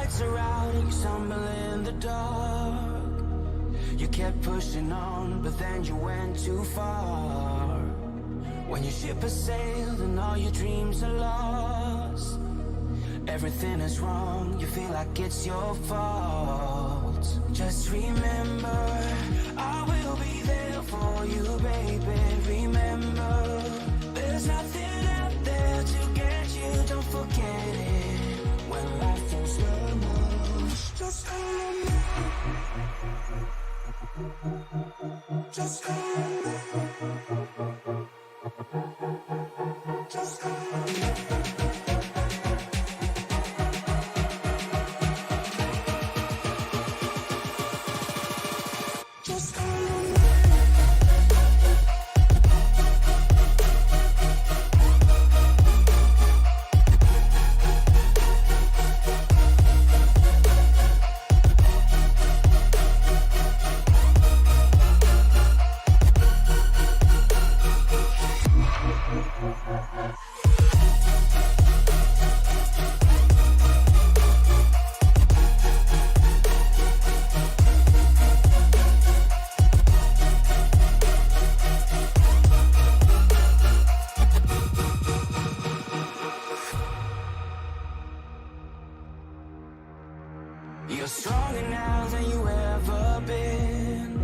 lights are out and you stumble in the dark. You kept pushing on, but then you went too far. When your ship has sailed and all your dreams are lost, everything is wrong, you feel like it's your fault. Just remember, I will be there for you, baby. Remember, there's nothing out there to get you, don't forget it. When life feels almost, just call on me. Just call on me. Just call on me. You're stronger now than you ever been.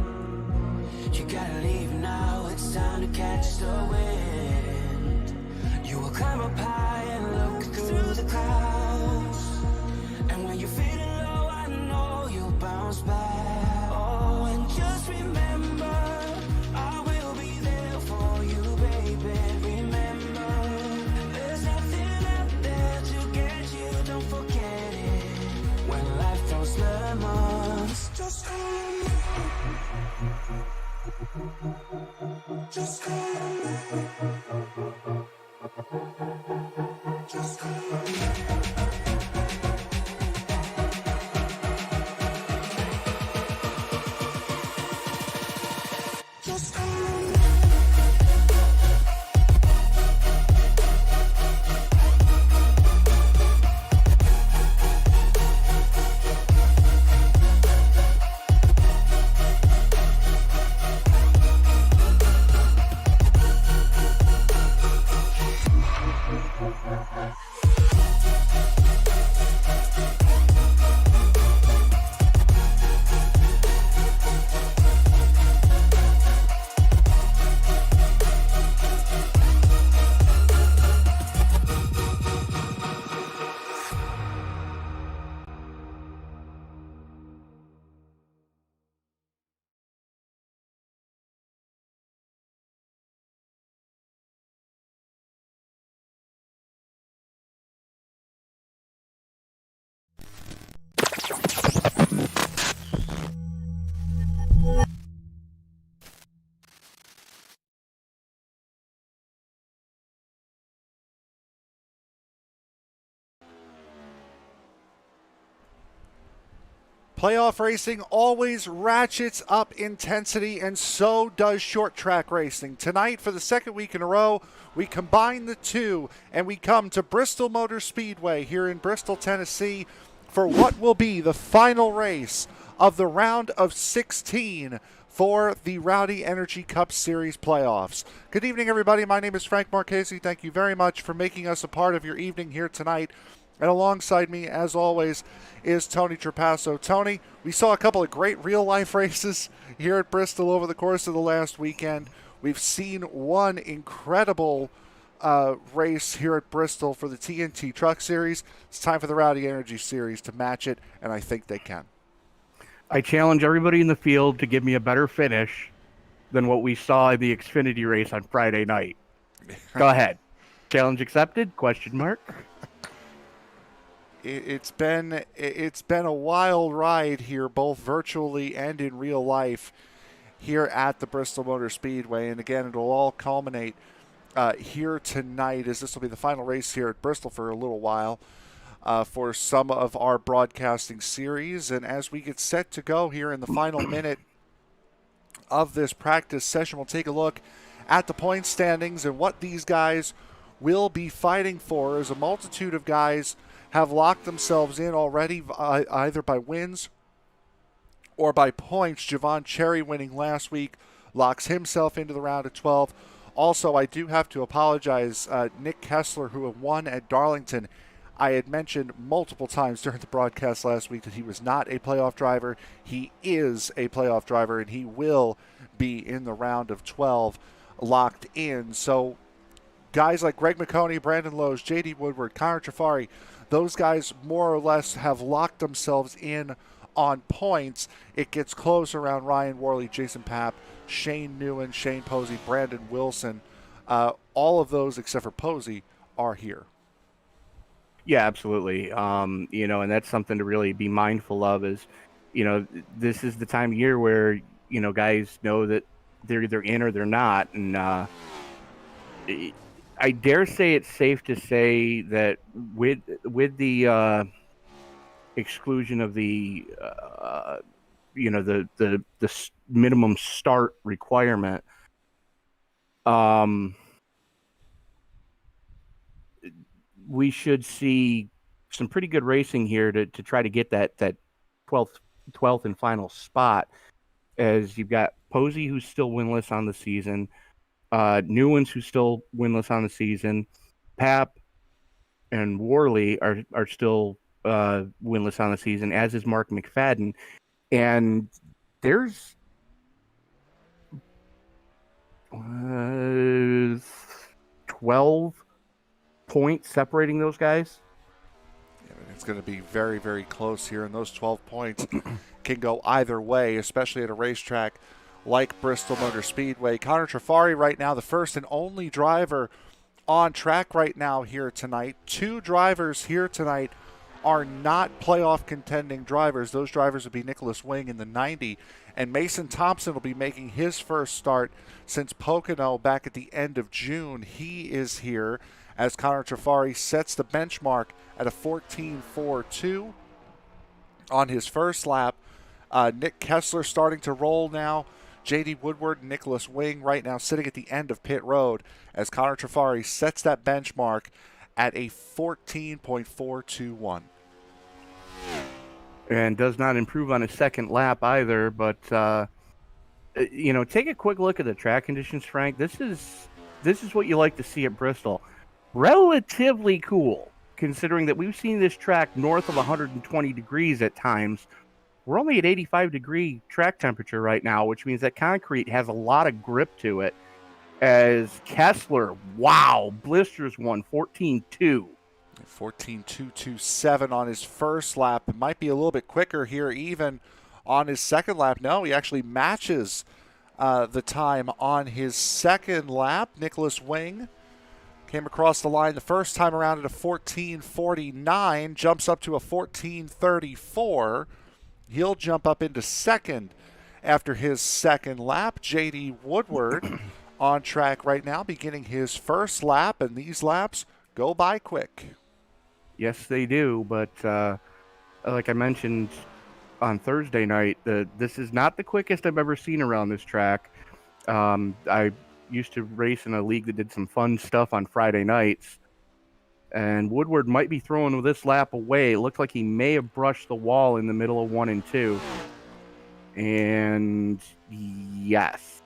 You gotta leave now, it's time to catch the wind. You will climb up high and look through the clouds, and when you're feeling low, I know you'll bounce back. Oh, and just remember, I will be there for you, baby. Remember, there's nothing out there to get you, don't forget it. When life throws lemons, just call on me. Just call on me. Just call on me. Just call on me. Playoff racing always ratchets up intensity, and so does short track racing. Tonight, for the second week in a row, we combine the two, and we come to Bristol Motor Speedway here in Bristol, Tennessee, for what will be the final race of the round of 16 for the Rowdy Energy Cup Series playoffs. Good evening, everybody. My name is Frank Marchese. Thank you very much for making us a part of your evening here tonight. And alongside me, as always, is Tony Trapasso. Tony, we saw a couple of great real-life races here at Bristol over the course of the last weekend. We've seen one incredible race here at Bristol for the TNT Truck Series. It's time for the Rowdy Energy Series to match it, and I think they can. I challenge everybody in the field to give me a better finish than what we saw in the Xfinity race on Friday night. Go ahead. Challenge accepted? Question mark. It's been a wild ride here, both virtually and in real life, here at the Bristol Motor Speedway. And again, it'll all culminate here tonight, as this will be the final race here at Bristol for a little while for some of our broadcasting series. And as we get set to go here in the final minute of this practice session, we'll take a look at the point standings and what these guys will be fighting for, as a multitude of guys have locked themselves in already, either by wins or by points. Javon Cherry, winning last week, locks himself into the round of 12. Also, I do have to apologize, Nick Kessler, who won at Darlington. I had mentioned multiple times during the broadcast last week that he was not a playoff driver. He is a playoff driver, and he will be in the round of 12 locked in. So guys like Greg Marconi, Brandon Lowe's, J.D. Woodward, Connor Trafari, those guys more or less have locked themselves in on points. It gets close around Ryan Worley, Jason Papp, Shane Newen, Shane Posey, Brandon Wilson. All of those except for Posey are here. Yeah, absolutely. And that's something to really be mindful of, is, this is the time of year where, guys know that they're either in or they're not. And I dare say it's safe to say that with the exclusion of the minimum start requirement, we should see some pretty good racing here to try to get that 12th and final spot, as you've got Posey, who's still winless on the season, Newens, who's still winless on the season, Papp and Worley are still winless on the season, as is Mark McFadden. And there's 12 points separating those guys. Yeah, it's going to be very, very close here, and those 12 points can go either way, especially at a racetrack like Bristol Motor Speedway. Connor Trafari right now, the first and only driver on track right now here tonight. Two drivers here tonight are not playoff contending drivers. Those drivers would be Nicholas Wing in the 90, and Mason Thompson will be making his first start since Pocono back at the end of June. He is here as Connor Trafari sets the benchmark at a 14.42 on his first lap. Nick Kessler starting to roll now. J.D. Woodward and Nicholas Wing right now sitting at the end of pit road as Connor Trafari sets that benchmark at a 14.421. And does not improve on his second lap either. But, take a quick look at the track conditions, Frank. This is what you like to see at Bristol. Relatively cool, considering that we've seen this track north of 120 degrees at times. We're only at 85-degree track temperature right now, which means that concrete has a lot of grip to it. As Kessler, blisters one, 14.2. 14.227 on his first lap. It might be a little bit quicker here even on his second lap. No, he actually matches the time on his second lap. Nicholas Wing came across the line the first time around at a 14.49, jumps up to a 14.34. He'll jump up into second after his second lap. J.D. Woodward on track right now, beginning his first lap, and these laps go by quick. Yes, they do, but like I mentioned on Thursday night. This is not the quickest I've ever seen around this track. I used to race in a league that did some fun stuff on Friday nights, and Woodward might be throwing this lap away. It looked like he may have brushed the wall in the middle of 1 and 2. And yes.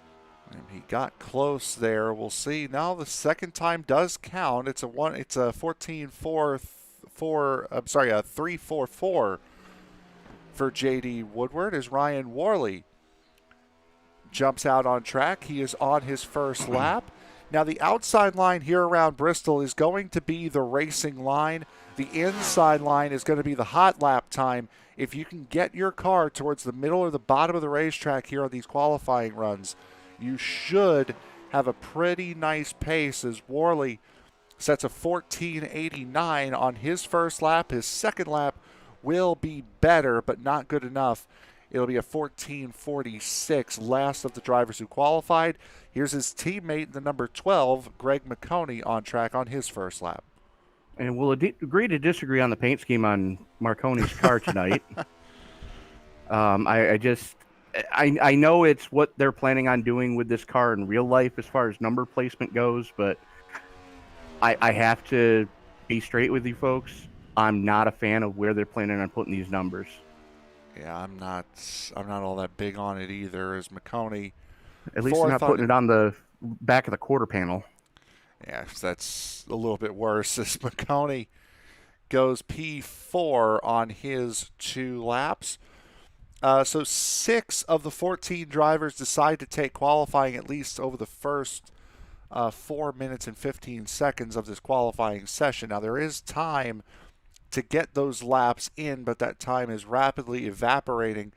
And he got close there. We'll see. Now the second time does count. It's a 3-4-4 for J.D. Woodward as Ryan Worley jumps out on track. He is on his first lap. Now the outside line here around Bristol is going to be the racing line. The inside line is going to be the hot lap time. If you can get your car towards the middle or the bottom of the racetrack here on these qualifying runs, you should have a pretty nice pace as Worley sets a 14.89 on his first lap. His second lap will be better, but not good enough. It'll be a 14.46, last of the drivers who qualified. Here's his teammate, the number 12, Greg Marconi, on track on his first lap. And we'll agree to disagree on the paint scheme on Marconi's car tonight. I know it's what they're planning on doing with this car in real life as far as number placement goes, but I have to be straight with you folks. I'm not a fan of where they're planning on putting these numbers. Yeah, I'm not all that big on it either. As Marconi, at least they're not putting it on the back of the quarter panel. Yeah, that's a little bit worse. As Marconi goes P4 on his 2 laps. So 6 of the 14 drivers decide to take qualifying at least over the first 4 minutes and 15 seconds of this qualifying session. Now, there is time to get those laps in, but that time is rapidly evaporating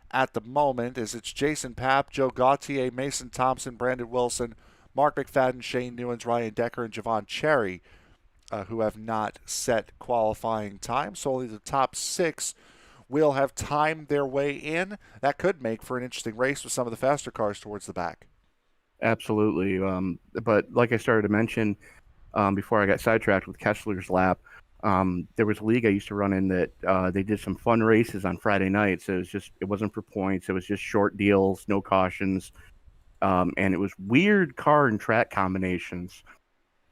at the moment as it's Jason Papp, Joe Gauthier, Mason Thompson, Brandon Wilson, Mark McFadden, Shane Newens, Ryan Decker, and Javon Cherry who have not set qualifying time. So only the top 6 will have timed their way in. That could make for an interesting race with some of the faster cars towards the back. Absolutely. But like I started to mention before I got sidetracked with Kessler's lap, there was a league I used to run in that they did some fun races on Friday nights. It wasn't for points. It was just short deals, no cautions. And it was weird car and track combinations.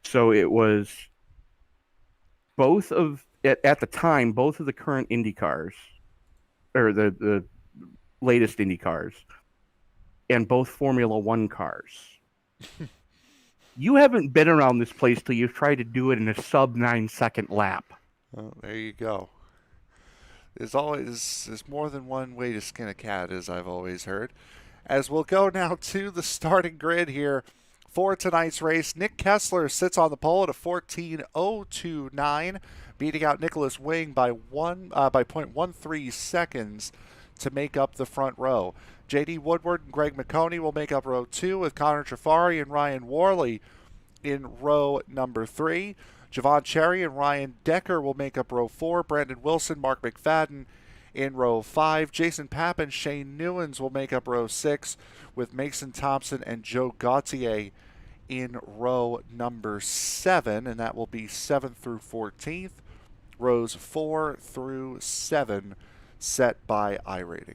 So it was at the time, both of the current Indy cars, or the latest Indy cars, and both Formula One cars. You haven't been around this place till you've tried to do it in a sub 9-second lap. Well, there you go. There's more than one way to skin a cat, as I've always heard. As we'll go now to the starting grid here for tonight's race. Nick Kessler sits on the pole at a 14.029, beating out Nicholas Wing by 0.13 seconds to make up the front row. J.D. Woodward and Greg Marconi will make up row 2 with Connor Trafari and Ryan Worley in row number 3. Javon Cherry and Ryan Decker will make up row 4. Brandon Wilson, Mark McFadden in row 5. Jason Papp and Shane Newens will make up row 6 with Mason Thompson and Joe Gauthier in row number 7, and that will be 7th through 14th. Rows 4 through 7 set by iRating.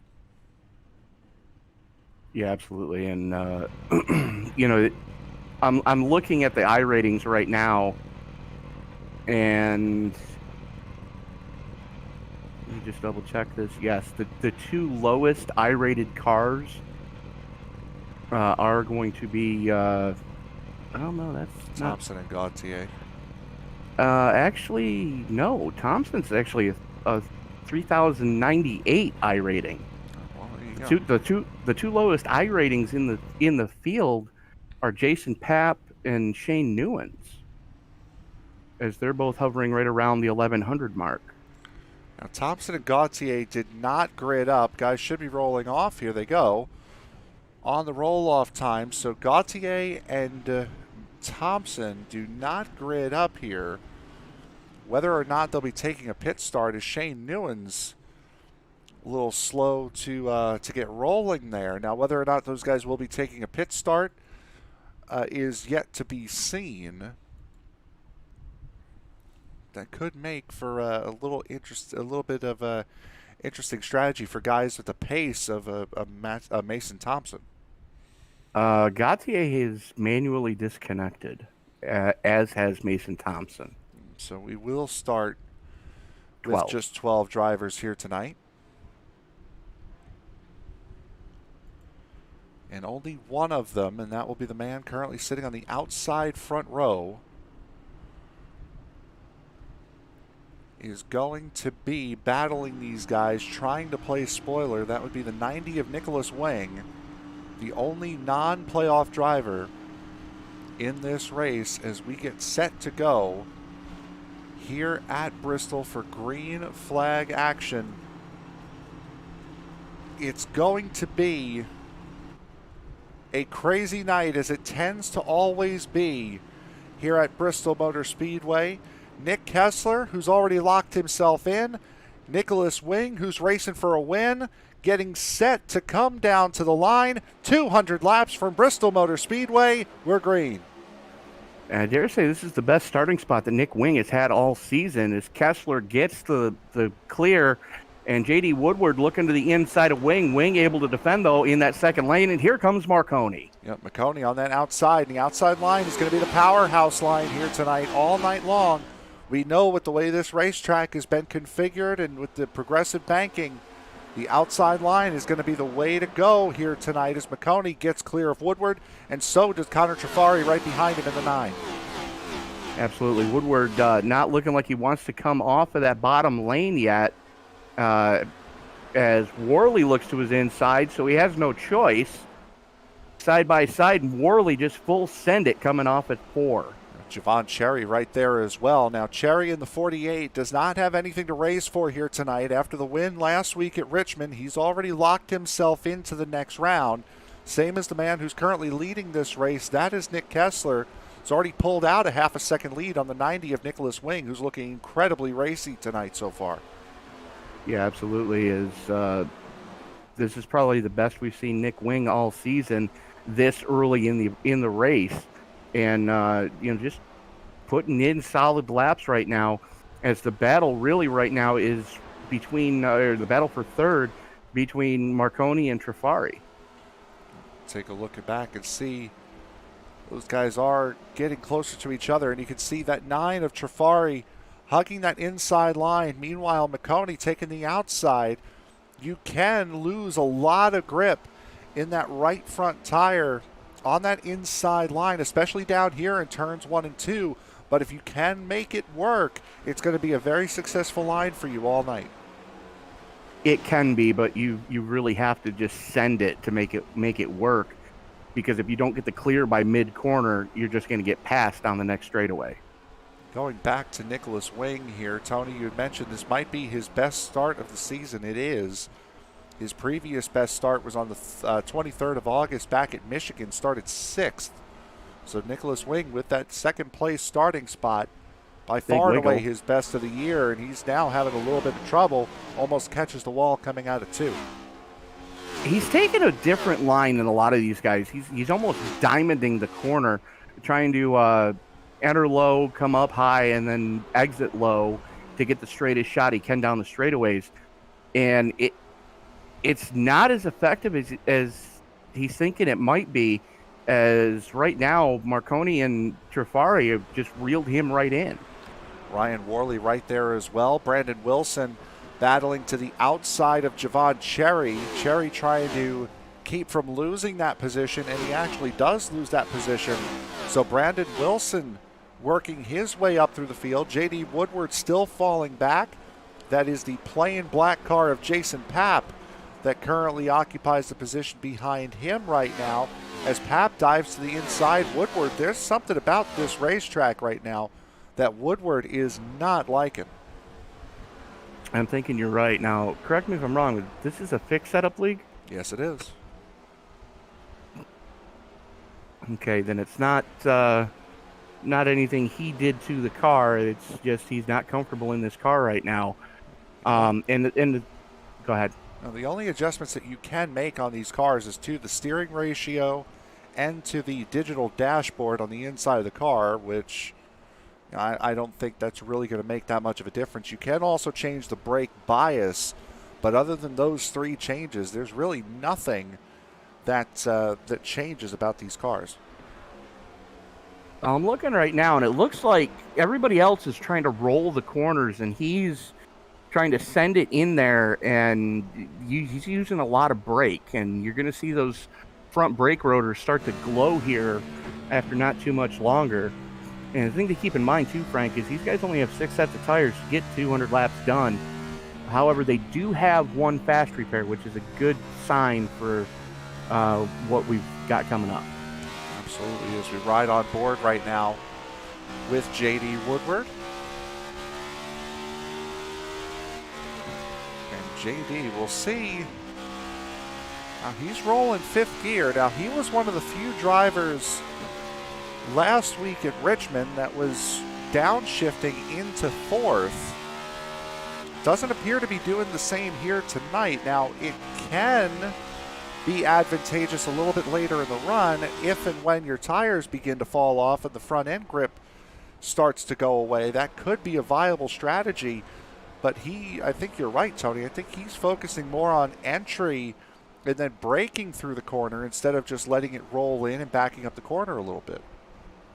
Yeah, absolutely. And I'm looking at the iRatings right now, and let me just double check this. Yes, the 2 lowest I-rated cars are going to be oh no, that's Thompson and Gauthier. Actually, no. Thompson's actually a 3,098 I rating. Well, there you go. The two lowest I ratings in the field are Jason Papp and Shane Newens, as they're both hovering right around the 1,100 mark. Now, Thompson and Gauthier did not grid up. Guys should be rolling off. Here they go on the roll-off time. So Gauthier and Thompson do not grid up here. Whether or not they'll be taking a pit start is Shane Newens a little slow to get rolling there. Now, whether or not those guys will be taking a pit start is yet to be seen. That could make for a little bit of interesting strategy for guys with the pace of a Mason Thompson. Gautier is manually disconnected, as has Mason Thompson. So we will start 12. with just 12 drivers here tonight. And only one of them, and that will be the man currently sitting on the outside front row, is going to be battling these guys, trying to play spoiler. That would be the 90 of Nicholas Wing, the only non-playoff driver in this race as we get set to go here at Bristol for green flag action. It's going to be a crazy night, as it tends to always be here at Bristol Motor Speedway. Nick Kessler, who's already locked himself in. Nicholas Wing, who's racing for a win, getting set to come down to the line. 200 laps from Bristol Motor Speedway. We're green. I dare say this is the best starting spot that Nick Wing has had all season, as Kessler gets the clear, and J.D. Woodward looking to the inside of Wing. Wing able to defend, though, in that second lane, and here comes Marconi. Yep, Marconi on that outside, and the outside line is going to be the powerhouse line here tonight, all night long. We know with the way this racetrack has been configured and with the progressive banking, the outside line is going to be the way to go here tonight as Marconi gets clear of Woodward, and so does Connor Trafari right behind him in the 9. Absolutely. Woodward not looking like he wants to come off of that bottom lane yet, as Worley looks to his inside, so he has no choice. Side by side, and Worley just full send it coming off at 4. Javon Cherry right there as well. Now, Cherry in the 48 does not have anything to race for here tonight. After the win last week at Richmond, he's already locked himself into the next round. Same as the man who's currently leading this race. That is Nick Kessler. He's already pulled out a half a second lead on the 90 of Nicholas Wing, who's looking incredibly racy tonight so far. Yeah, absolutely. This is probably the best we've seen Nick Wing all season this early in the race. And, just putting in solid laps right now, as the battle really right now is between, the battle for third between Marconi and Trafari. Take a look back and see those guys are getting closer to each other, and you can see that 9 of Trafari hugging that inside line. Meanwhile, Marconi taking the outside. You can lose a lot of grip in that right front tire on that inside line, especially down here in turns 1 and 2. But if you can make it work, it's going to be a very successful line for you all night. It can be, but you really have to just send it to make it work, because if you don't get the clear by mid-corner, you're just going to get passed on the next straightaway. Going back to Nicholas Wing here, Tony, you had mentioned this might be his best start of the season. It is. His previous best start was on the 23rd of August back at Michigan, started 6th. So Nicholas Wing with that second place starting spot, by far and away his best of the year, and he's now having a little bit of trouble, almost catches the wall coming out of 2. He's taken a different line than a lot of these guys. He's almost diamonding the corner, trying to enter low, come up high, and then exit low to get the straightest shot he can down the straightaways. And it's not as effective as he's thinking it might be, as right now Marconi and Trafari have just reeled him right in. Ryan Worley right there as well. Brandon Wilson battling to the outside of Javon Cherry. Cherry trying to keep from losing that position, and he actually does lose that position. So Brandon Wilson working his way up through the field. J.D. Woodward still falling back. That is the plain black car of Jason Papp that currently occupies the position behind him right now. As Papp dives to the inside, Woodward, there's something about this racetrack right now that Woodward is not liking. I'm thinking you're right. Now, correct me if I'm wrong, but this is a fixed setup league? Yes, it is. Okay, then it's not anything he did to the car. It's just he's not comfortable in this car right now. Go ahead. Now, the only adjustments that you can make on these cars is to the steering ratio and to the digital dashboard on the inside of the car, which I don't think that's really going to make that much of a difference. You can also change the brake bias, But other than those 3 changes, there's really nothing that changes about these cars. I'm looking right now, and it looks like everybody else is trying to roll the corners, and he's trying to send it in there, and he's using a lot of brake, and you're going to see those front brake rotors start to glow here after not too much longer. And the thing to keep in mind, too, Frank, is these guys only have 6 sets of tires to get 200 laps done. However, they do have 1 fast repair, which is a good sign for what we've got coming up. Absolutely, as we ride on board right now with J.D. Woodward. And J.D., we'll see. Now he's rolling 5th gear. Now he was one of the few drivers last week at Richmond that was downshifting into 4th. Doesn't appear to be doing the same here tonight. Now it can be advantageous a little bit later in the run if and when your tires begin to fall off and the front end grip starts to go away. That could be a viable strategy, but I think you're right, Tony. I think he's focusing more on entry and then braking through the corner instead of just letting it roll in and backing up the corner a little bit.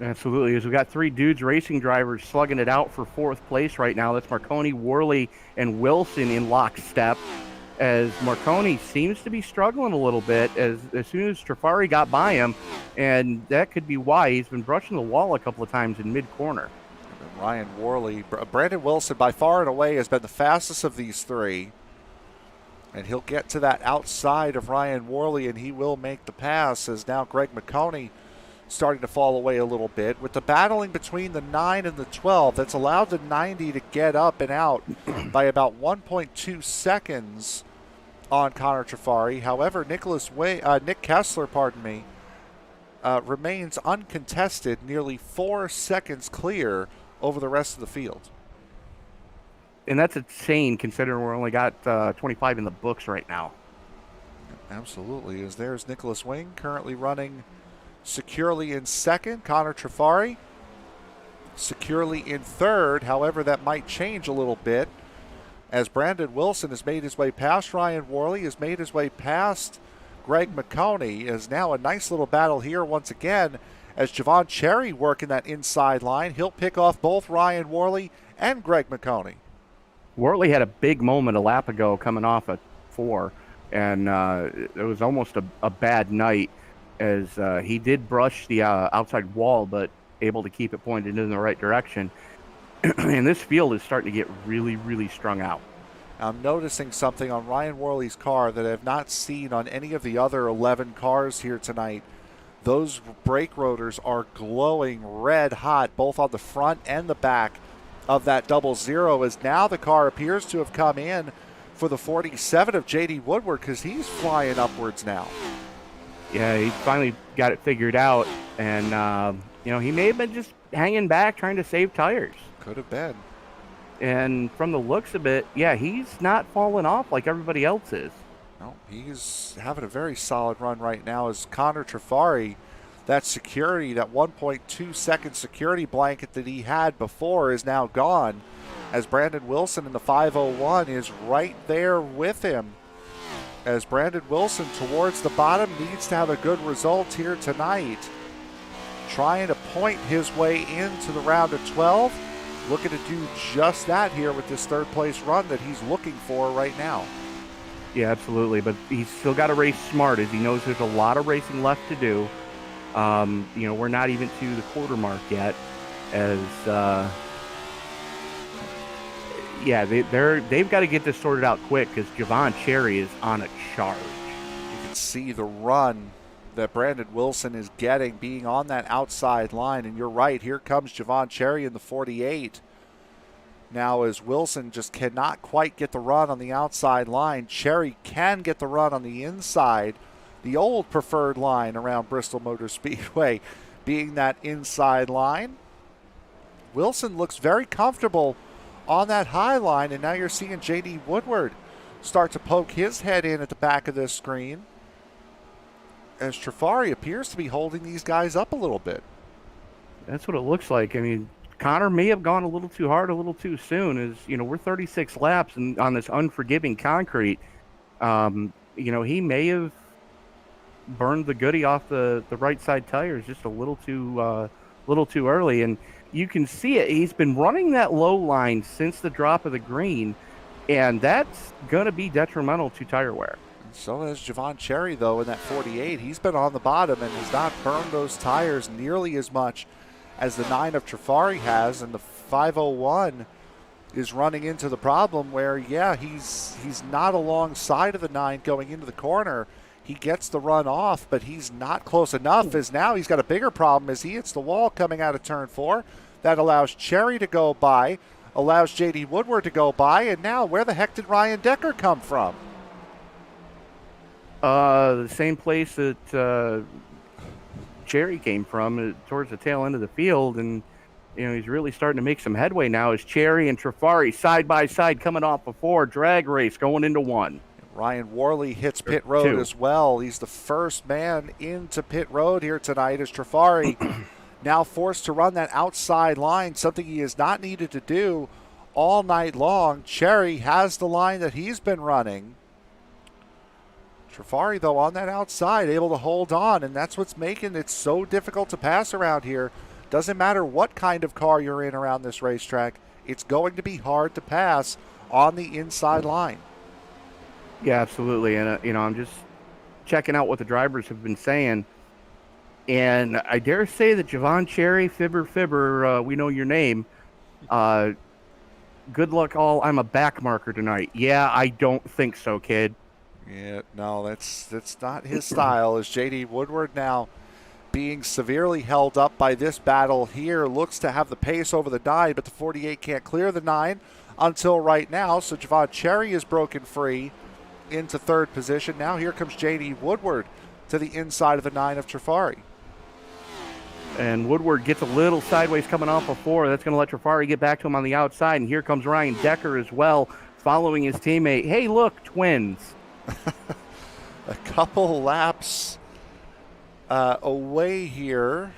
Absolutely. As we got 3 dudes racing drivers slugging it out for 4th place right now. That's Marconi, Worley, and Wilson in lockstep, as Marconi seems to be struggling a little bit as soon as Trafari got by him, and that could be why he's been brushing the wall a couple of times in mid-corner. Ryan Worley, Brandon Wilson by far and away has been the fastest of these 3, and he'll get to that outside of Ryan Worley and he will make the pass, as now Greg Marconi starting to fall away a little bit. With the battling between the 9 and the 12, that's allowed the 90 to get up and out by about 1.2 seconds on Connor Trafari. However, Nick Kessler, remains uncontested, nearly 4 seconds clear over the rest of the field. And that's insane considering we're only got 25 in the books right now. Absolutely. As there's Nicholas Wing currently running securely in 2nd. Connor Trafari securely in 3rd. However, that might change a little bit as Brandon Wilson has made his way past Ryan Worley, has made his way past Greg Marconi. Is now a nice little battle here once again as Javon Cherry working that inside line. He'll pick off both Ryan Worley and Greg Marconi. Worley had a big moment a lap ago coming off at 4, and it was almost a bad night as he did brush the outside wall, but able to keep it pointed in the right direction. And this field is starting to get really, really strung out. I'm noticing something on Ryan Worley's car that I have not seen on any of the other 11 cars here tonight. Those brake rotors are glowing red hot, both on the front and the back of that 00, as now the car appears to have come in for the 47 of J.D. Woodward, because he's flying upwards now. Yeah, he finally got it figured out, and he may have been just hanging back trying to save tires. Could have been. And from the looks of it, yeah, he's not falling off like everybody else is. No, he's having a very solid run right now as Connor Trafari, that security, that 1.2 second security blanket that he had before is now gone, as Brandon Wilson in the 501 is right there with him. As Brandon Wilson towards the bottom needs to have a good result here tonight. Trying to point his way into the round of 12. Looking to do just that here with this 3rd place run that he's looking for right now. Yeah, absolutely. But he's still got to race smart, as he knows there's a lot of racing left to do. We're not even to the quarter mark yet, as they've got to get this sorted out quick, because Javon Cherry is on a charge. You can see the run that Brandon Wilson is getting, being on that outside line, and you're right, here comes Javon Cherry in the 48. Now as Wilson just cannot quite get the run on the outside line, Cherry can get the run on the inside, the old preferred line around Bristol Motor Speedway being that inside line. Wilson looks very comfortable on that high line, and now you're seeing J.D. Woodward start to poke his head in at the back of this screen, as Trafari appears to be holding these guys up a little bit. That's what it looks like. I mean, Connor may have gone a little too hard, a little too soon. We're 36 laps and on this unforgiving concrete. He may have burned the goodie off the right side tires just a little too early. And you can see it. He's been running that low line since the drop of the green, and that's going to be detrimental to tire wear. So has Javon Cherry, though, in that 48. He's been on the bottom and has not burned those tires nearly as much as the 9 of Trafari has, and the 501 is running into the problem where, he's not alongside of the 9 going into the corner. He gets the run off, but he's not close enough, as now he's got a bigger problem as he hits the wall coming out of turn 4. That allows Cherry to go by, allows J.D. Woodward to go by, and now where the heck did Ryan Decker come from? The same place that Cherry came from, towards the tail end of the field, and he's really starting to make some headway now as Cherry and Trafari side by side coming off a 4 drag race going into 1. Ryan Worley hits pit road as well. He's the first man into pit road here tonight as Trafari now forced to run that outside line, something he has not needed to do all night long. Cherry has the line that he's been running. Trafari, though, on that outside, able to hold on, and that's what's making it so difficult to pass around here. Doesn't matter what kind of car you're in around this racetrack, it's going to be hard to pass on the inside line. Yeah, absolutely. And, I'm just checking out what the drivers have been saying. And I dare say that Javon Cherry, Fibber, we know your name. Good luck all. I'm a back marker tonight. Yeah, I don't think so, kid. Yeah, no, that's not his style. As J.D. Woodward now being severely held up by this battle here, looks to have the pace over the 9, but the 48 can't clear the 9 until right now. So Javon Cherry is broken free into 3rd position. Now here comes J.D. Woodward to the inside of the 9 of Trafari. And Woodward gets a little sideways coming off of 4. That's going to let Trafari get back to him on the outside. And here comes Ryan Decker as well, following his teammate. Hey, look, twins. A couple laps away here.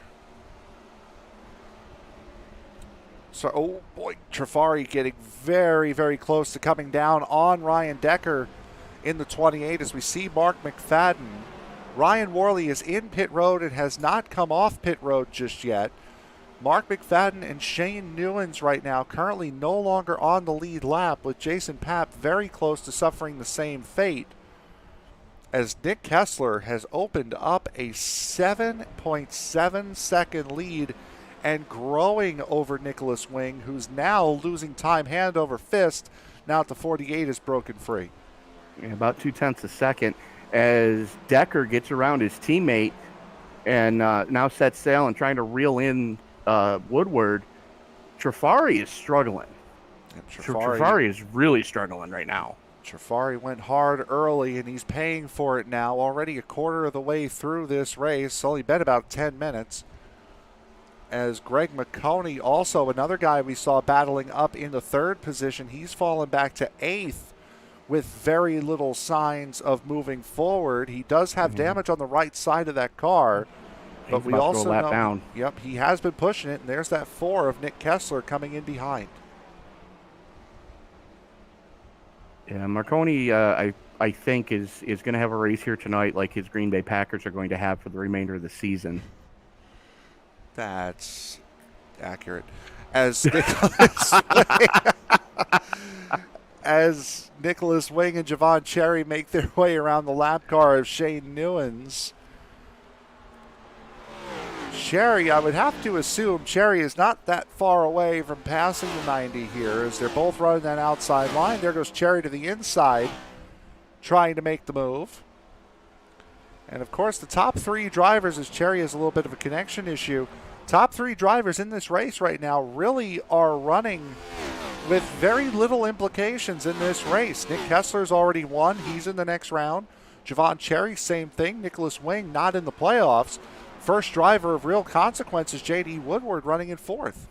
So, oh boy, Trafari getting very, very close to coming down on Ryan Decker in the 28 as we see Mark McFadden. Ryan Worley is in pit road and has not come off pit road just yet. Mark McFadden and Shane Newlands right now currently no longer on the lead lap, with Jason Papp very close to suffering the same fate, as Nick Kessler has opened up a 7.7 second lead and growing over Nicholas Wing, who's now losing time hand over fist. Now at the 48 is broken free. Yeah, about 0.2 seconds as Decker gets around his teammate and now sets sail and trying to reel in Woodward. Trafari is struggling. Trafari is really struggling right now. Trafari went hard early, and he's paying for it now. Already a quarter of the way through this race. Only been about 10 minutes. As Greg Marconi, also another guy we saw battling up in the 3rd position, he's fallen back to 8th with very little signs of moving forward. He does have damage on the right side of that car. But we also know, down. Yep, he has been pushing it, and there's that 4 of Nick Kessler coming in behind. Yeah, Marconi, I think, is going to have a race here tonight like his Green Bay Packers are going to have for the remainder of the season. That's accurate. As Nicholas as Nicholas Wing and Javon Cherry make their way around the lap car of Shane Newlands. Cherry, I would have to assume Cherry is not that far away from passing the 90 here, as they're both running that outside line. There goes Cherry to the inside, trying to make the move. And, of course, the top 3 drivers, as Cherry has a little bit of a connection issue, top 3 drivers in this race right now really are running with very little implications in this race. Nick Kessler's already won. He's in the next round. Javon Cherry, same thing. Nicholas Wing not in the playoffs. First driver of real consequence is J.D. Woodward running in 4th.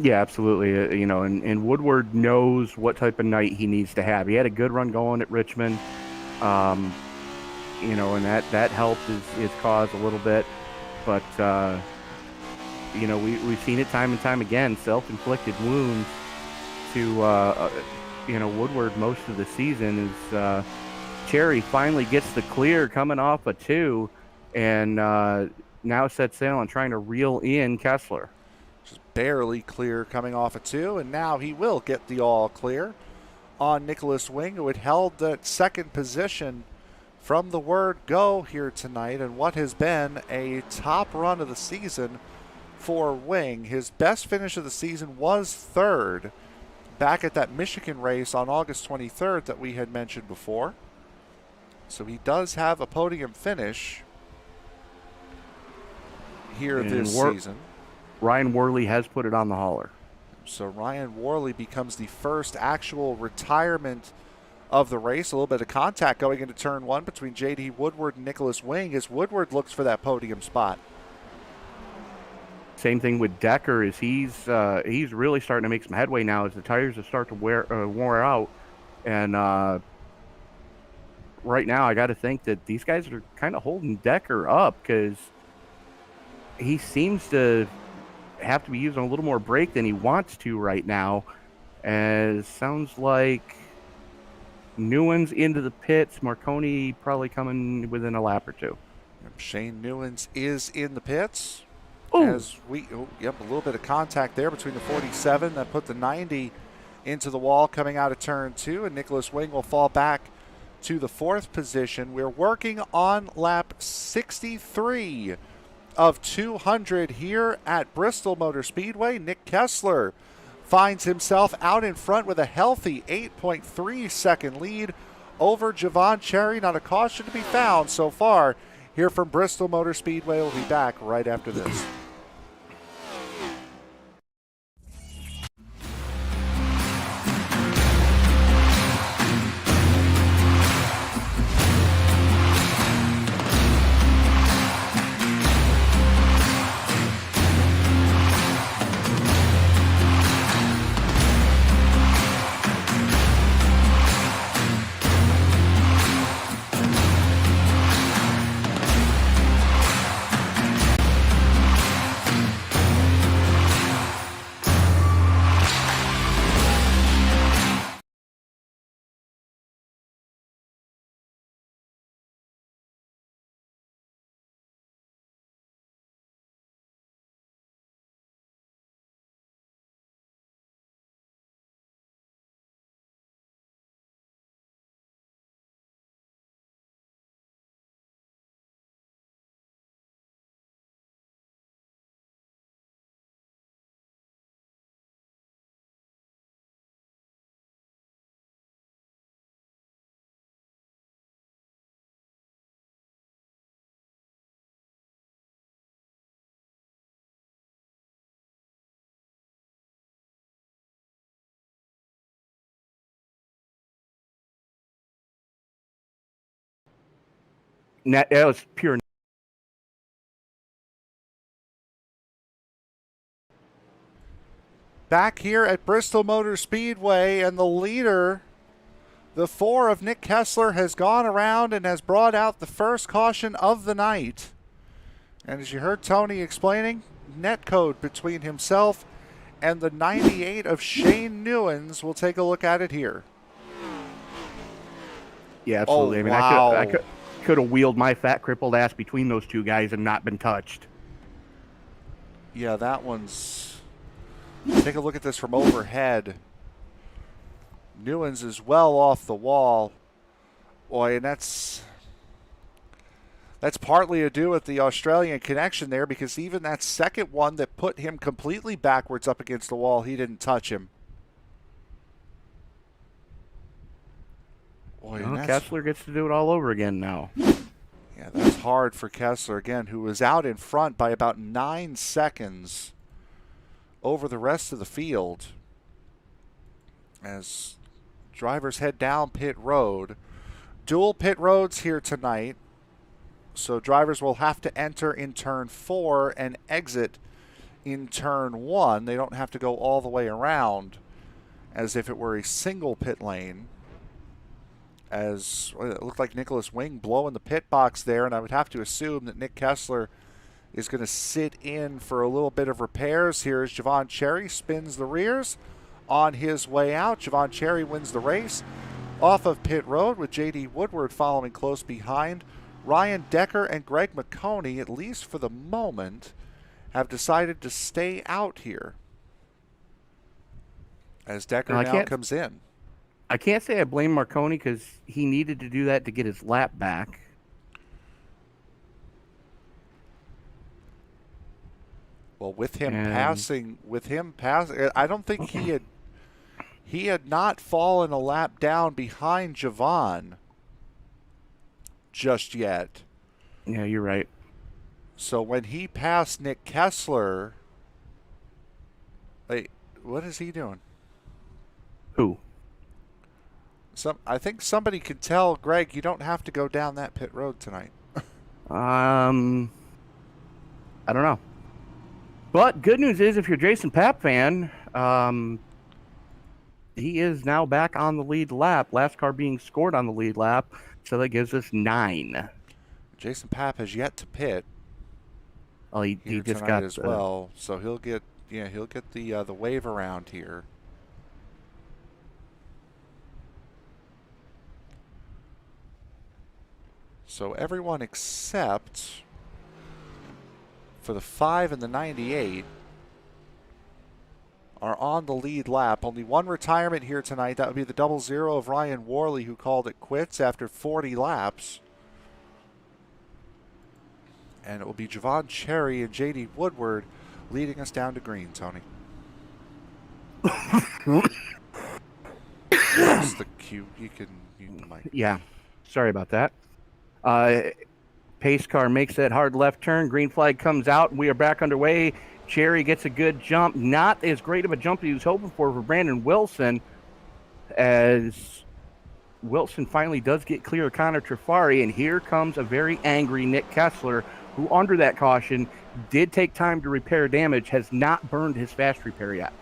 Yeah, absolutely. And Woodward knows what type of night he needs to have. He had a good run going at Richmond, and that helped his cause a little bit. But we've seen it time and time again, self-inflicted wounds to Woodward most of the season. Is Cherry finally gets the clear coming off a 2, and now sets sail on trying to reel in Kessler. Just barely clear coming off a 2, and now he will get the all clear on Nicholas Wing, who had held that second position from the word go here tonight, and what has been a top run of the season for Wing. His best finish of the season was third back at that Michigan race on August 23rd that we had mentioned before. So he does have a podium finish here this season. Ryan Worley has put it on the hauler. So Ryan Worley becomes the first actual retirement of the race. A little bit of contact going into turn 1 between J.D. Woodward and Nicholas Wing as Woodward looks for that podium spot. Same thing with Decker, is he's really starting to make some headway now as the tires have started to wear out. And right now I got to think that these guys are kind of holding Decker up, because he seems to have to be using a little more brake than he wants to right now. As sounds like Newens into the pits, Marconi probably coming within a lap or 2. Shane Newens is in the pits. Ooh. As a little bit of contact there between the 47 that put the 90 into the wall coming out of turn 2, and Nicholas Wing will fall back to the 4th position. We're working on lap 63 of 200 here at Bristol Motor Speedway. Nick Kessler finds himself out in front with a healthy 8.3 second lead over Javon Cherry. Not a caution to be found so far here from Bristol Motor Speedway. We'll be back right after this. That was pure. Back here at Bristol Motor Speedway, and the leader, the 4 of Nick Kessler, has gone around and has brought out the first caution of the night. And as you heard Tony explaining, net code between himself and the 98 of Shane Newens. We'll take a look at it here. Yeah, absolutely. Oh, I mean, wow. I could have wheeled my fat crippled ass between those two guys and not been touched. Yeah, that one's... Take a look at this from overhead. Newens is well off the wall. Boy, and that's partly to do with the Australian connection there, because even that second one that put him completely backwards up against the wall, he didn't touch him. Boy, well, Kessler gets to do it all over again now. Yeah, that's hard for Kessler again, who was out in front by about 9 seconds over the rest of the field. As drivers head down pit road. Dual pit roads here tonight. So drivers will have to enter in turn 4 and exit in turn 1. They don't have to go all the way around as if it were a single pit lane. As it looked like Nicholas Wing blowing the pit box there, and I would have to assume that Nick Kessler is going to sit in for a little bit of repairs. Here is Javon Cherry, spins the rears on his way out. Javon Cherry wins the race off of pit road with J.D. Woodward following close behind. Ryan Decker and Greg Marconi, at least for the moment, have decided to stay out here as Decker now comes in. I can't say I blame Marconi because he needed to do that to get his lap back. Well, with him passing, I don't think he had not fallen a lap down behind Javon just yet. Yeah, you're right. So when he passed Nick Kessler, what is he doing? Who? I think somebody could tell Greg, you don't have to go down that pit road tonight. I don't know. But good news is, if you're a Jason Papp fan, he is now back on the lead lap. Last car being scored on the lead lap, so that gives us 9. Jason Papp has yet to pit. Oh, he just got as well, so he'll get the wave around here. So everyone except for the 5 and the 98 are on the lead lap. Only one retirement here tonight. That would be the 00 of Ryan Worley, who called it quits after 40 laps. And it will be Javon Cherry and J.D. Woodward leading us down to green, Tony. That's the cue. You can mute the mic. Yeah, sorry about that. Pace car makes that hard left turn. Green flag comes out, and we are back underway. Cherry gets a good jump. Not as great of a jump as he was hoping for Brandon Wilson, as Wilson finally does get clear of Connor Trafari, and here comes a very angry Nick Kessler, who under that caution did take time to repair damage, has not burned his fast repair yet.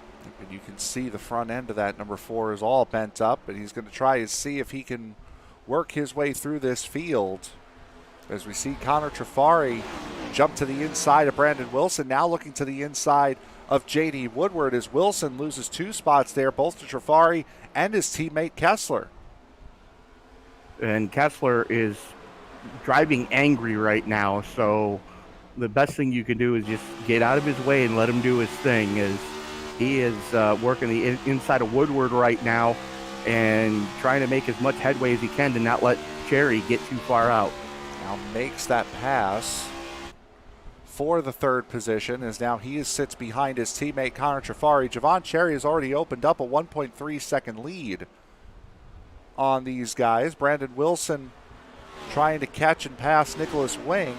And you can see the front end of that number 4 is all bent up, and he's going to try to see if he can work his way through this field. As we see Connor Trafari jump to the inside of Brandon Wilson, now looking to the inside of J.D. Woodward as Wilson loses 2 spots there, both to Trafari and his teammate Kessler. And Kessler is driving angry right now, so the best thing you can do is just get out of his way and let him do his thing, as he is working the inside of Woodward right now and trying to make as much headway as he can to not let Cherry get too far out. Now makes that pass for the 3rd position, as now he sits behind his teammate Connor Trafari. Javon Cherry has already opened up a 1.3 second lead on these guys. Brandon Wilson trying to catch and pass Nicholas Wing,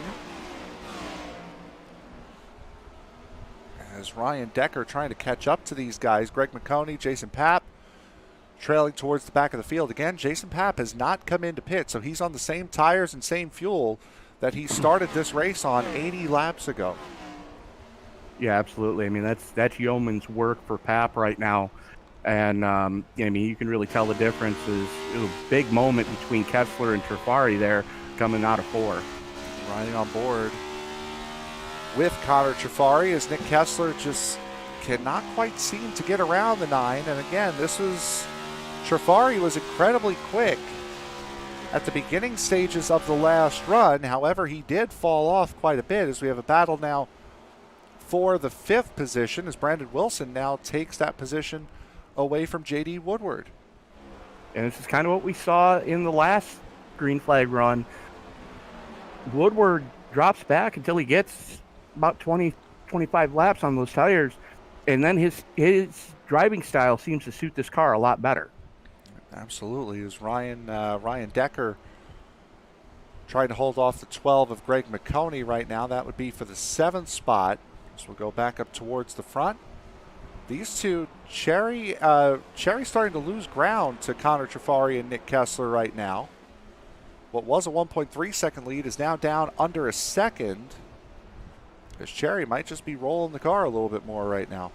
as Ryan Decker trying to catch up to these guys. Greg Marconi, Jason Papp trailing towards the back of the field. Again, Jason Papp has not come into pit, so he's on the same tires and same fuel that he started this race on 80 laps ago. Yeah, absolutely. I mean, that's yeoman's work for Papp right now. And, I mean, you can really tell the difference. Is a big moment between Kessler and Trafari there coming out of 4. Riding on board with Connor Trafari as Nick Kessler just cannot quite seem to get around the 9. And again, Trafari was incredibly quick at the beginning stages of the last run. However, he did fall off quite a bit, as we have a battle now for the 5th position, as Brandon Wilson now takes that position away from J.D. Woodward. And this is kind of what we saw in the last green flag run. Woodward drops back until he gets about 20, 25 laps on those tires, and then his driving style seems to suit this car a lot better. Absolutely. As Ryan Decker trying to hold off the 12 of Greg Marconi right now. That would be for the 7th spot. So we'll go back up towards the front. These two, Cherry starting to lose ground to Connor Trafari and Nick Kessler right now. What was a 1.3 second lead is now down under a second, as Cherry might just be rolling the car a little bit more right now.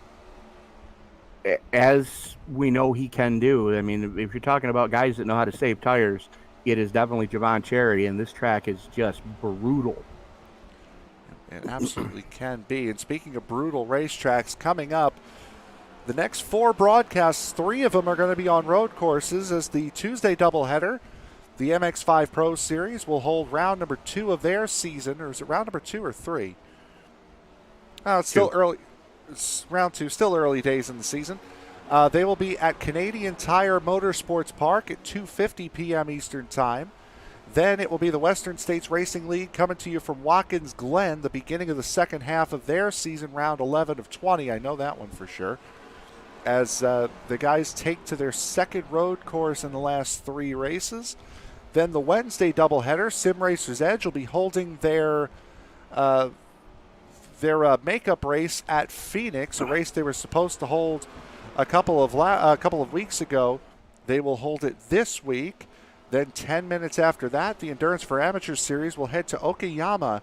As we know he can do. I mean, if you're talking about guys that know how to save tires, it is definitely Javon Cherry, and this track is just brutal. It absolutely can be. And speaking of brutal racetracks, coming up, the next 4 broadcasts, 3 of them are going to be on road courses, as the Tuesday doubleheader, the MX5 Pro Series, will hold round number 2 of their season. Or is it round number 2 or 3? Oh, it's still early. It's round 2, still early days in the season. They will be at Canadian Tire Motorsports Park at 2:50 p.m. Eastern Time. Then it will be the Western States Racing League coming to you from Watkins Glen, the beginning of the second half of their season, round 11 of 20. I know that one for sure. As the guys take to their second road course in the last 3 races. Then the Wednesday doubleheader, Sim Racers Edge, will be holding their makeup race at Phoenix, a race they were supposed to hold a couple of weeks ago. They will hold it this week. Then 10 minutes after that, the Endurance for Amateurs Series will head to Okayama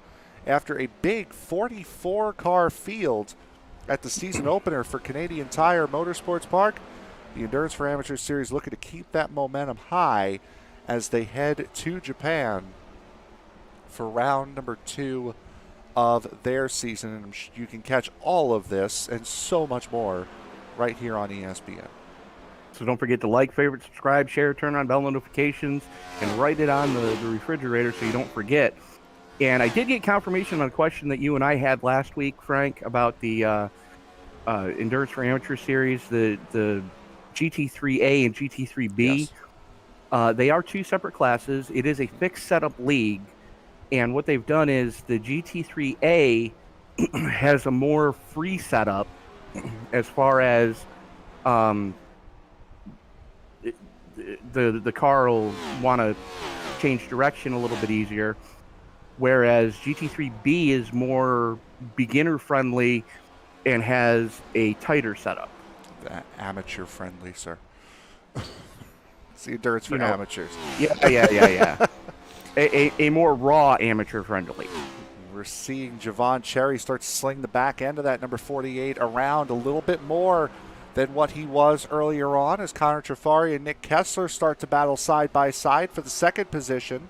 after a big 44-car field at the season opener for Canadian Tire Motorsports Park. The Endurance for Amateurs Series looking to keep that momentum high as they head to Japan for round number 2 of their season. And you can catch all of this and so much more right here on ESPN. So don't forget to like, favorite, subscribe, share, turn on bell notifications, and write it on the refrigerator so you don't forget. And I did get confirmation on a question that you and I had last week, Frank, about the Endurance for Amateur Series, the GT3A and GT3B. Yes. They are 2 separate classes. It is a fixed setup league. And what they've done is the GT3A has a more free setup as far as the car will want to change direction a little bit easier, whereas GT3B is more beginner friendly and has a tighter setup. Amateur friendly, sir. It's the Endurance for Amateurs. Yeah. A more raw amateur friendly. We're seeing Javon Cherry start to sling the back end of that number 48 around a little bit more than what he was earlier on, as Connor Trafari and Nick Kessler start to battle side by side for the second position.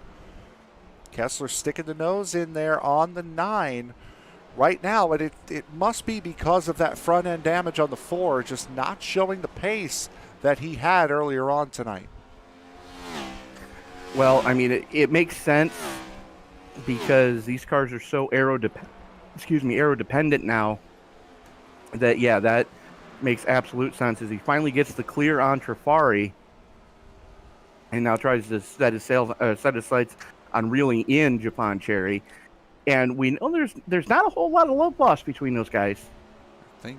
Kessler sticking the nose in there on the 9 right now, and it must be because of that front end damage on the 4, just not showing the pace that he had earlier on tonight. Well, I mean, it makes sense because these cars are so aerodependent now that, yeah, that makes absolute sense as he finally gets the clear on Trafari and now tries to set his sights on reeling in Javon Cherry. And we know there's not a whole lot of love lost between those guys. I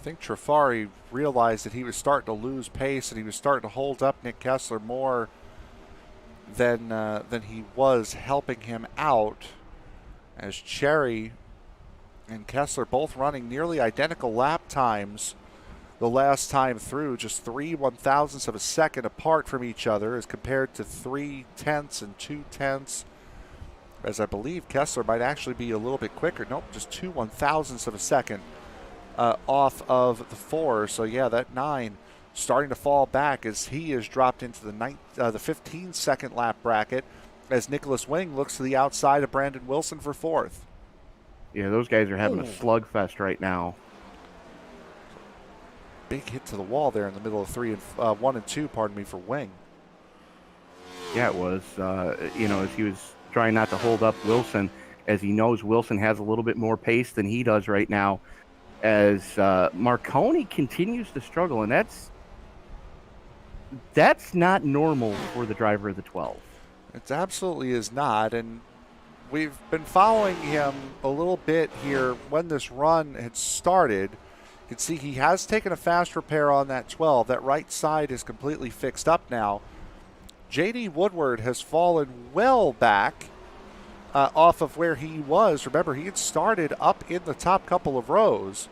think Trafari realized that he was starting to lose pace and he was starting to hold up Nick Kessler more than he was helping him out, as Cherry and Kessler both running nearly identical lap times the last time through, just 3 1,000ths of a second apart from each other as compared to 3 tenths and 2 tenths, as I believe Kessler might actually be a little bit quicker. Nope, just 2 1,000ths of a second off of the 4. So yeah, that 9 starting to fall back as he is dropped into the 15-second lap bracket as Nicholas Wing looks to the outside of Brandon Wilson for 4th. Yeah, those guys are having a slugfest right now. Big hit to the wall there in the middle of 1 and 2, pardon me, for Wing. Yeah, it was. As he was trying not to hold up Wilson, as he knows Wilson has a little bit more pace than he does right now, as Marconi continues to struggle, and that's not normal for the driver of the 12. It absolutely is not, and we've been following him a little bit here when this run had started. You can see he has taken a fast repair on that 12. That right side is completely fixed up now. J.D. Woodward has fallen well back off of where he was. Remember, he had started up in the top couple of rows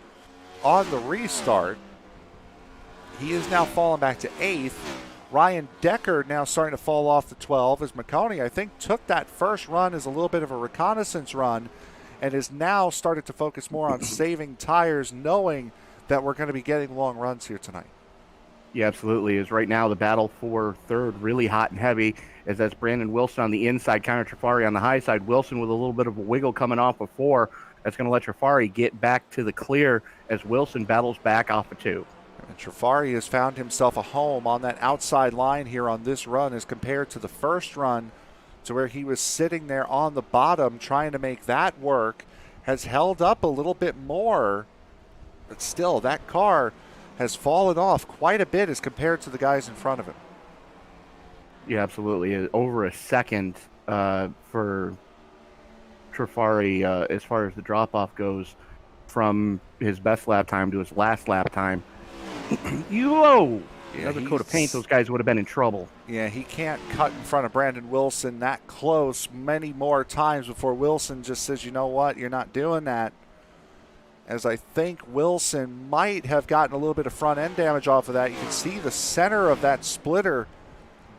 on the restart. He is now fallen back to 8th. Ryan Decker now starting to fall off the 12 as Marconi, I think, took that first run as a little bit of a reconnaissance run and is now started to focus more on saving tires, knowing that we're going to be getting long runs here tonight. Yeah, absolutely. Is right now the battle for third really hot and heavy, as that's Brandon Wilson on the inside, Connor Trafari on the high side. Wilson with a little bit of a wiggle coming off of 4. That's going to let Trafari get back to the clear as Wilson battles back off of 2. And Trafari has found himself a home on that outside line here on this run as compared to the first run, to where he was sitting there on the bottom trying to make that work. Has held up a little bit more, but still that car has fallen off quite a bit as compared to the guys in front of him. Yeah, absolutely. Over a second for Trafari as far as the drop-off goes from his best lap time to his last lap time. Another coat of paint, those guys would have been in trouble. Yeah, he can't cut in front of Brandon Wilson that close many more times before Wilson just says, you know what, you're not doing that. As I think Wilson might have gotten a little bit of front end damage off of that. You can see the center of that splitter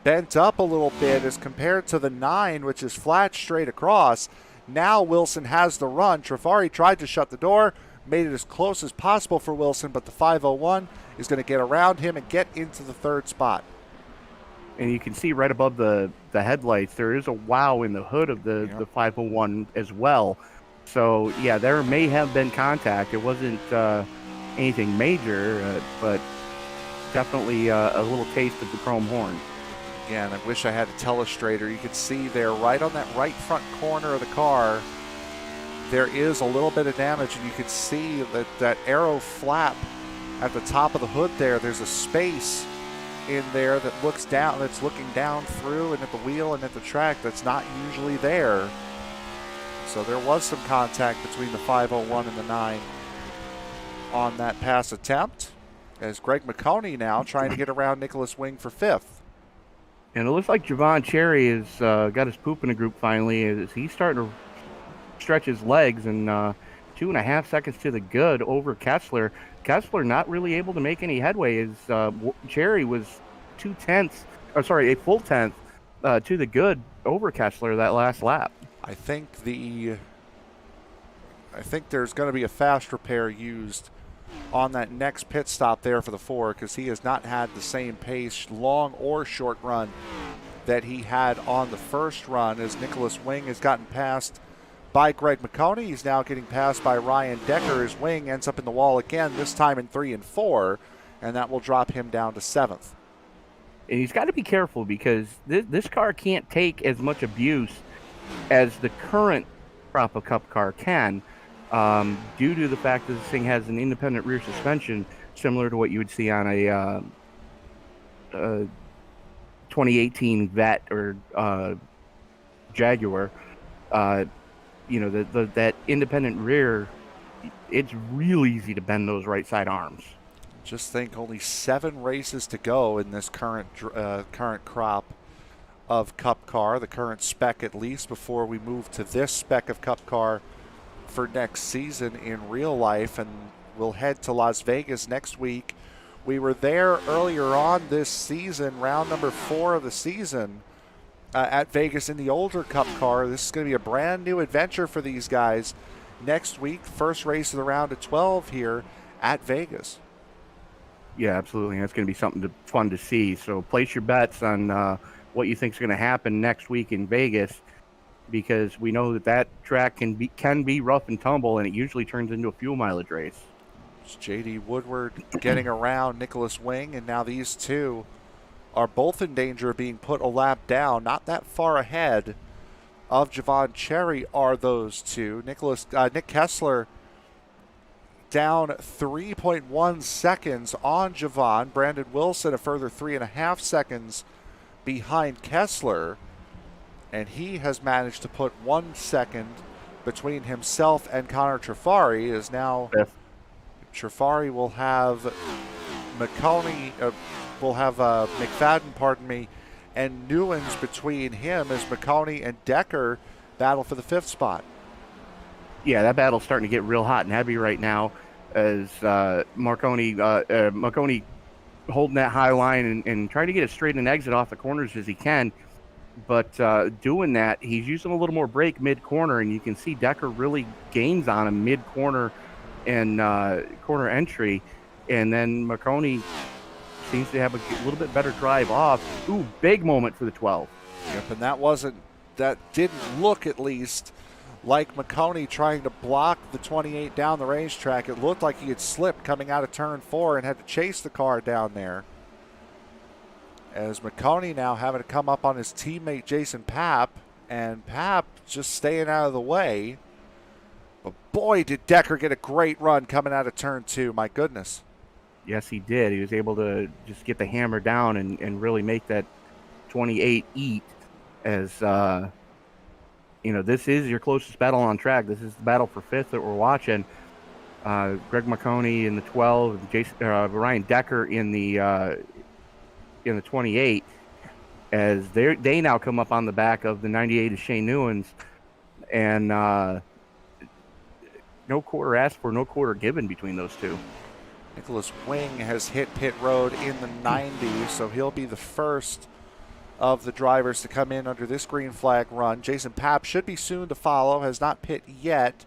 bent up a little bit as compared to the 9, which is flat straight across. Now Wilson has the run. Trafari tried to shut the door, made it as close as possible for Wilson, but the 501 is going to get around him and get into the third spot. And you can see right above the headlights, there is a wow in the hood of the 501 as well. So, yeah, there may have been contact. It wasn't anything major, but definitely a little taste of the chrome horn. Again, I wish I had a telestrator. You could see there right on that right front corner of the car, there is a little bit of damage, and you could see that arrow flap at the top of the hood there. There's a space in there that looks down, that's looking down through and at the wheel and at the track that's not usually there. So there was some contact between the 501 and the 9 on that pass attempt, as Greg Marconi now trying to get around Nicholas Wing for 5th. And it looks like Javon Cherry has got his poop in a group finally, as he's starting to stretch his legs, and 2.5 seconds to the good over Kessler. Kessler not really able to make any headway, as Cherry was a full tenth to the good over Kessler that last lap. I think there's going to be a fast repair used on that next pit stop there for the 4, because he has not had the same pace, long or short run, that he had on the first run, as Nicholas Wing has gotten passed by Greg Marconi. He's now getting passed by Ryan Decker. His Wing ends up in the wall again, this time in 3 and 4, and that will drop him down to 7th. And he's got to be careful, because this car can't take as much abuse as the current crop of Cup car can, due to the fact that this thing has an independent rear suspension, similar to what you would see on a 2018 Vet or Jaguar. That independent rear, it's real easy to bend those right side arms. Just think, only 7 races to go in this current crop of Cup car, the current spec at least, before we move to this spec of Cup car for next season in real life, and we'll head to Las Vegas next week. We were there earlier on this season, round number 4 of the season, at Vegas in the older Cup car. This is going to be a brand new adventure for these guys next week. First race of the round of 12 here at Vegas. Yeah, absolutely. That's going to be something fun to see. So place your bets on what you think is going to happen next week in Vegas, because we know that track can be rough and tumble, and it usually turns into a fuel mileage race. It's J.D. Woodward getting around Nicholas Wing, and now these two are both in danger of being put a lap down. Not that far ahead of Javon Cherry are those two. Nick Kessler down 3.1 seconds on Javon. Brandon Wilson a further 3.5 seconds behind Kessler, and he has managed to put 1 second between himself and Connor Trafari. Is now Trafari will have McFadden, and Newlands between him, as McConey and Decker battle for the 5th spot. Yeah, that battle's starting to get real hot and heavy right now, as Marconi holding that high line and trying to get a straight and exit off the corners as he can. But doing that, he's using a little more brake mid-corner, and you can see Decker really gains on him mid-corner and corner entry. And then Marconi seems to have a little bit better drive off. Ooh, big moment for the 12. Yep, and that didn't look, at least, like Marconi trying to block the 28 down the racetrack. It looked like he had slipped coming out of turn 4 and had to chase the car down there. As Marconi now having to come up on his teammate Jason Papp, and Papp just staying out of the way. But boy, did Decker get a great run coming out of turn 2. My goodness. Yes, he did. He was able to just get the hammer down and really make that 28 eat. As this is your closest battle on track. This is the battle for 5th that we're watching. Greg Marconi in the 12, Ryan Decker in the 28, as they now come up on the back of the 98 of Shane Newens, and no quarter asked for, no quarter given between those two. Nicholas Wing has hit pit road in the 90s, so he'll be the first of the drivers to come in under this green flag run. Jason Papp should be soon to follow, has not pit yet,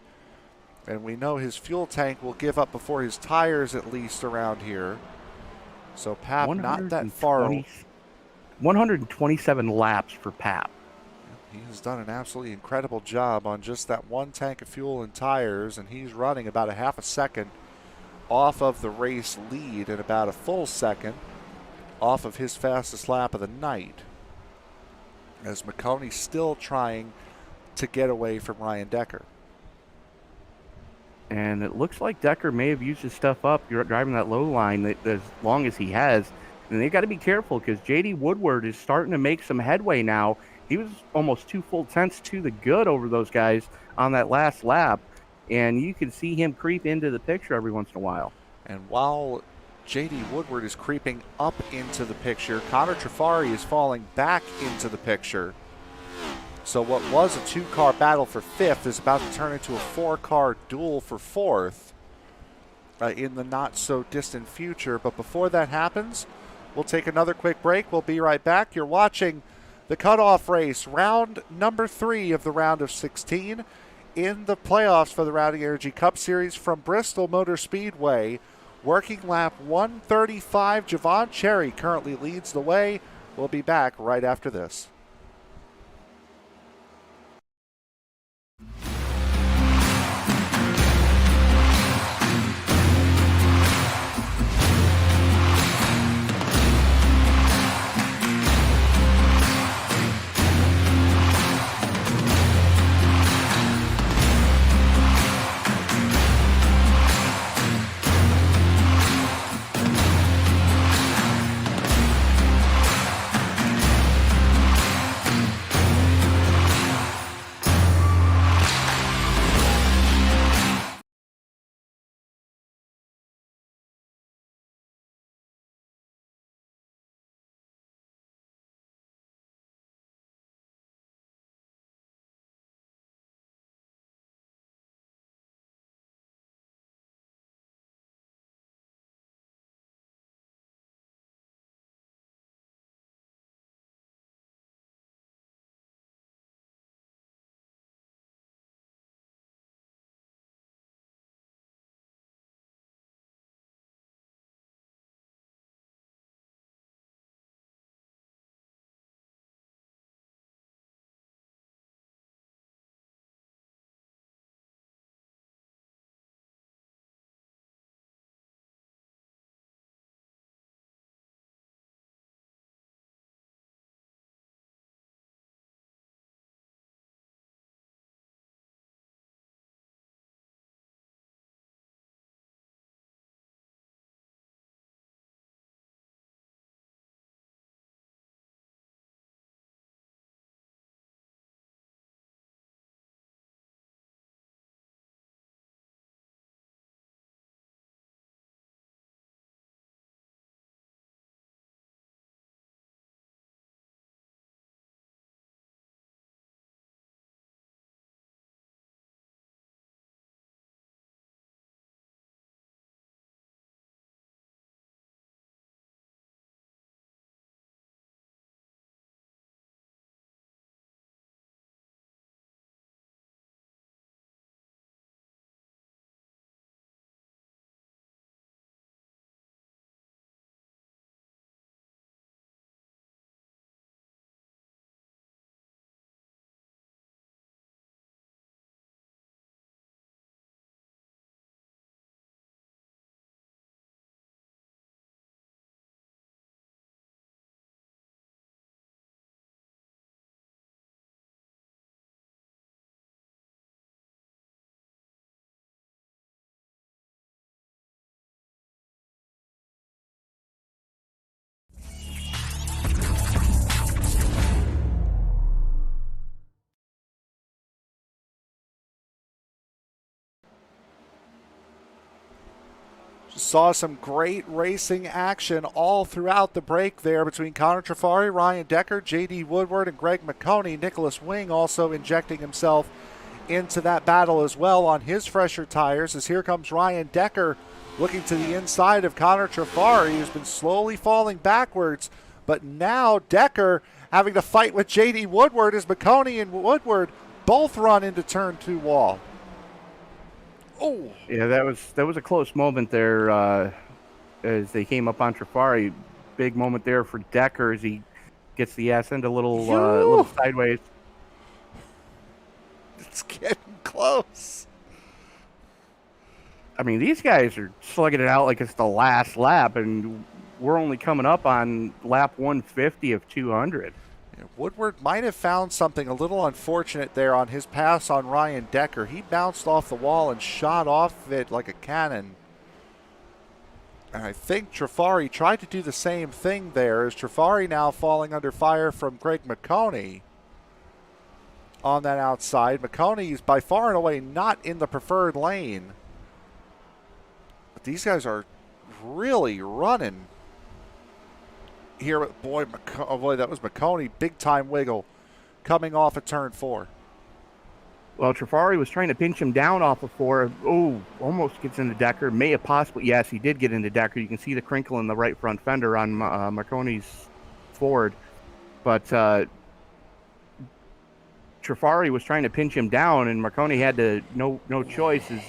and we know his fuel tank will give up before his tires, at least around here. So Papp not that far. 127 laps for Papp. He has done an absolutely incredible job on just that one tank of fuel and tires, and he's running about a half a second off of the race lead and about a full second off of his fastest lap of the night, as Marconi's still trying to get away from Ryan Decker. And it looks like Decker may have used his stuff up. You're driving that low line as long as he has. And they've got to be careful, because J.D. Woodward is starting to make some headway now. He was almost 2 full tenths to the good over those guys on that last lap. And you can see him creep into the picture every once in a while. And while J.D. Woodward is creeping up into the picture, Connor Trafari is falling back into the picture. So what was a 2-car battle for 5th is about to turn into a 4-car duel for 4th in the not-so-distant future. But before that happens, we'll take another quick break. We'll be right back. You're watching the cutoff race, round number 3 of the round of 16 in the playoffs for the Rowdy Energy Cup Series from Bristol Motor Speedway. Working lap 135, Javon Cherry currently leads the way. We'll be back right after this. Saw some great racing action all throughout the break there between Connor Trafari, Ryan Decker, J.D. Woodward, and Greg Marconi. Nicholas Wing also injecting himself into that battle as well on his fresher tires, as here comes Ryan Decker looking to the inside of Connor Trafari, who's been slowly falling backwards. But now Decker having to fight with J.D. Woodward as Marconi and Woodward both run into turn 2 wall. Oh, yeah, that was a close moment there as they came up on Trafari. Big moment there for Decker as he gets the ass end a little sideways. It's getting close. I mean, these guys are slugging it out like it's the last lap, and we're only coming up on lap 150 of 200. Woodward might have found something a little unfortunate there on his pass on Ryan Decker. He bounced off the wall and shot off it like a cannon. And I think Trafari tried to do the same thing there, as Trafari now falling under fire from Greg Marconi on that outside. Marconi is by far and away not in the preferred lane. But these guys are really running here. Boy, that was Marconi. Big time wiggle coming off of turn 4. Well, Trafari was trying to pinch him down off of 4. Oh, almost gets into Decker. May have possibly, yes, he did get into Decker. You can see the crinkle in the right front fender on Marconi's Ford. But Trafari was trying to pinch him down, and Marconi had to no choice. Is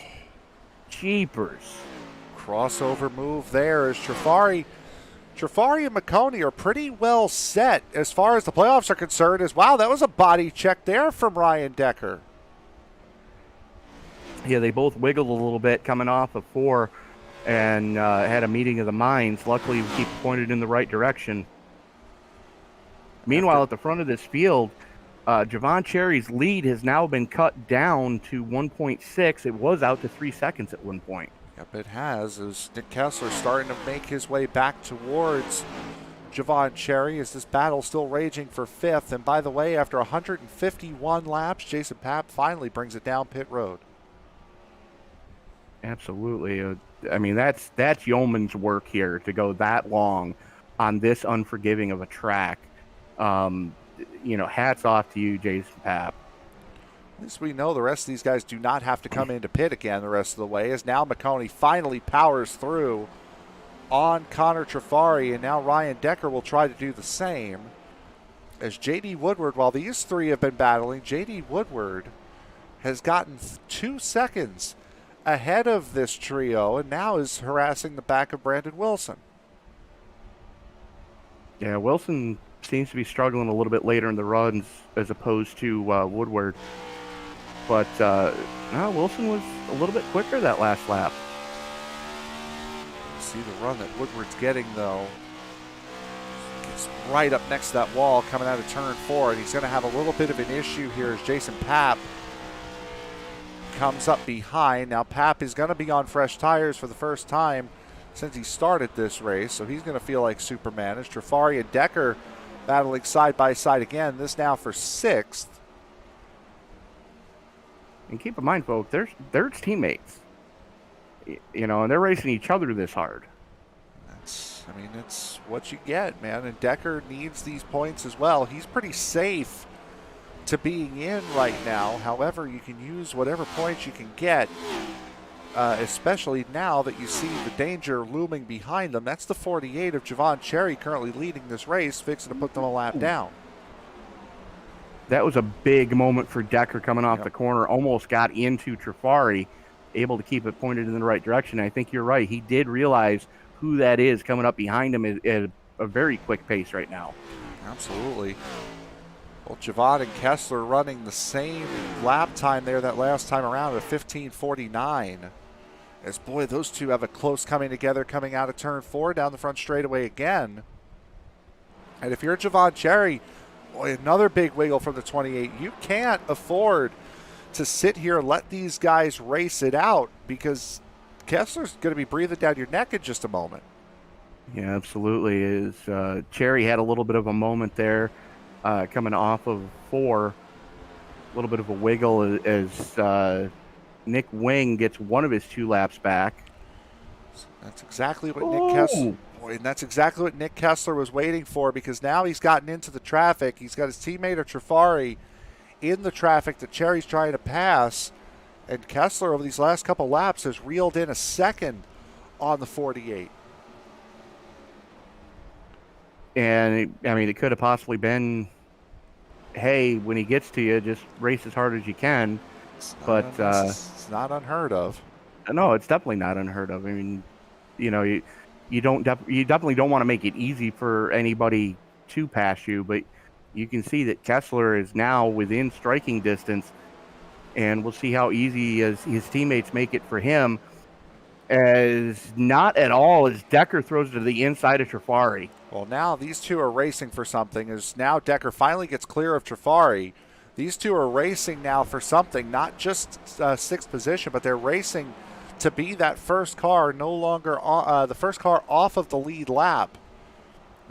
jeepers. Crossover move there as Trafari and Marconi are pretty well set as far as the playoffs are concerned. As wow, that was a body check there from Ryan Decker. Yeah, they both wiggled a little bit coming off of 4 and had a meeting of the minds. Luckily, we keep pointed in the right direction. Meanwhile, at the front of this field, Javon Cherry's lead has now been cut down to 1.6. It was out to 3 seconds at one point. Yep, it has, as Nick Kessler starting to make his way back towards Javon Cherry as this battle still raging for 5th. And by the way, after 151 laps, Jason Papp finally brings it down pit road. Absolutely. I mean, that's yeoman's work here to go that long on this unforgiving of a track. Hats off to you, Jason Papp. At least we know the rest of these guys do not have to come into pit again the rest of the way, as now Marconi finally powers through on Connor Trafari, and now Ryan Decker will try to do the same. As J.D. Woodward, while these three have been battling, J.D. Woodward has gotten 2 seconds ahead of this trio and now is harassing the back of Brandon Wilson. Yeah, Wilson seems to be struggling a little bit later in the runs as opposed to Woodward. But Wilson was a little bit quicker that last lap. See the run that Woodward's getting, though. Gets right up next to that wall coming out of turn 4, and he's going to have a little bit of an issue here as Jason Papp comes up behind. Now Papp is going to be on fresh tires for the first time since he started this race, so he's going to feel like Superman. As Trafari and Decker battling side by side again, this now for 6th. And keep in mind, folks, they're teammates. And they're racing each other this hard. It's what you get, man. And Decker needs these points as well. He's pretty safe to being in right now. However, you can use whatever points you can get, especially now that you see the danger looming behind them. That's the 48 of Javon Cherry currently leading this race, fixing to put them a lap down. That was a big moment for Decker coming off the corner. Almost got into Trafari, able to keep it pointed in the right direction. I think you're right. He did realize who that is coming up behind him at a very quick pace right now. Absolutely. Well, Javon and Kessler running the same lap time there that last time around at 15:49. As, boy, those two have a close coming together coming out of turn 4 down the front straightaway again. And if you're Javon Cherry, boy, another big wiggle from the 28. You can't afford to sit here and let these guys race it out, because Kessler's going to be breathing down your neck in just a moment. Yeah, absolutely. Cherry had a little bit of a moment there coming off of 4. A little bit of a wiggle as Nick Wing gets one of his 2 laps back. That's exactly what Ooh. That's exactly what Nick Kessler was waiting for, because now he's gotten into the traffic. He's got his teammate Trafari in the traffic that Cherry's trying to pass, and Kessler over these last couple laps has reeled in a second on the 48. And it could have possibly been, hey, when he gets to you, just race as hard as you can. It's not unheard of. No, it's definitely not unheard of. I mean, you definitely don't want to make it easy for anybody to pass you, but you can see that Kessler is now within striking distance, and we'll see how easy as his teammates make it for him. As not at all as Decker throws to the inside of Trafari. Well, now these two are racing for something. As now Decker finally gets clear of Trafari. These two are racing now for something, not just sixth position, but they're racing to be that first car, no longer the first car off of the lead lap.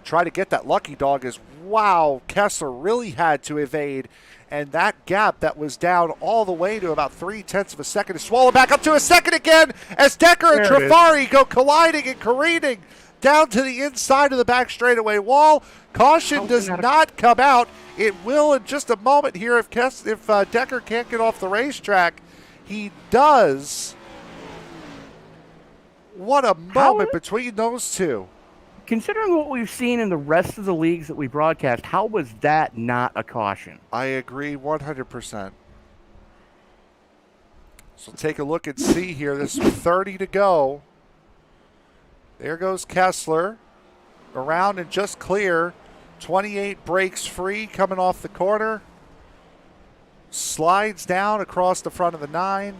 Try to get that lucky dog is, wow, Kessler really had to evade. And that gap that was down all the way to about 0.3 of a second is swallowed back up to a second again as Decker and Trafari go colliding and careening down to the inside of the back straightaway wall. Caution does not come out. It will in just a moment here if Decker can't get off the racetrack. He does. What a moment between those two. Considering what we've seen in the rest of the leagues that we broadcast, how was that not a caution? I agree 100%. So take a look and see here. This is 30 to go. There goes Kessler. Around and just clear. 28 breaks free coming off the corner. Slides down across the front of the 9.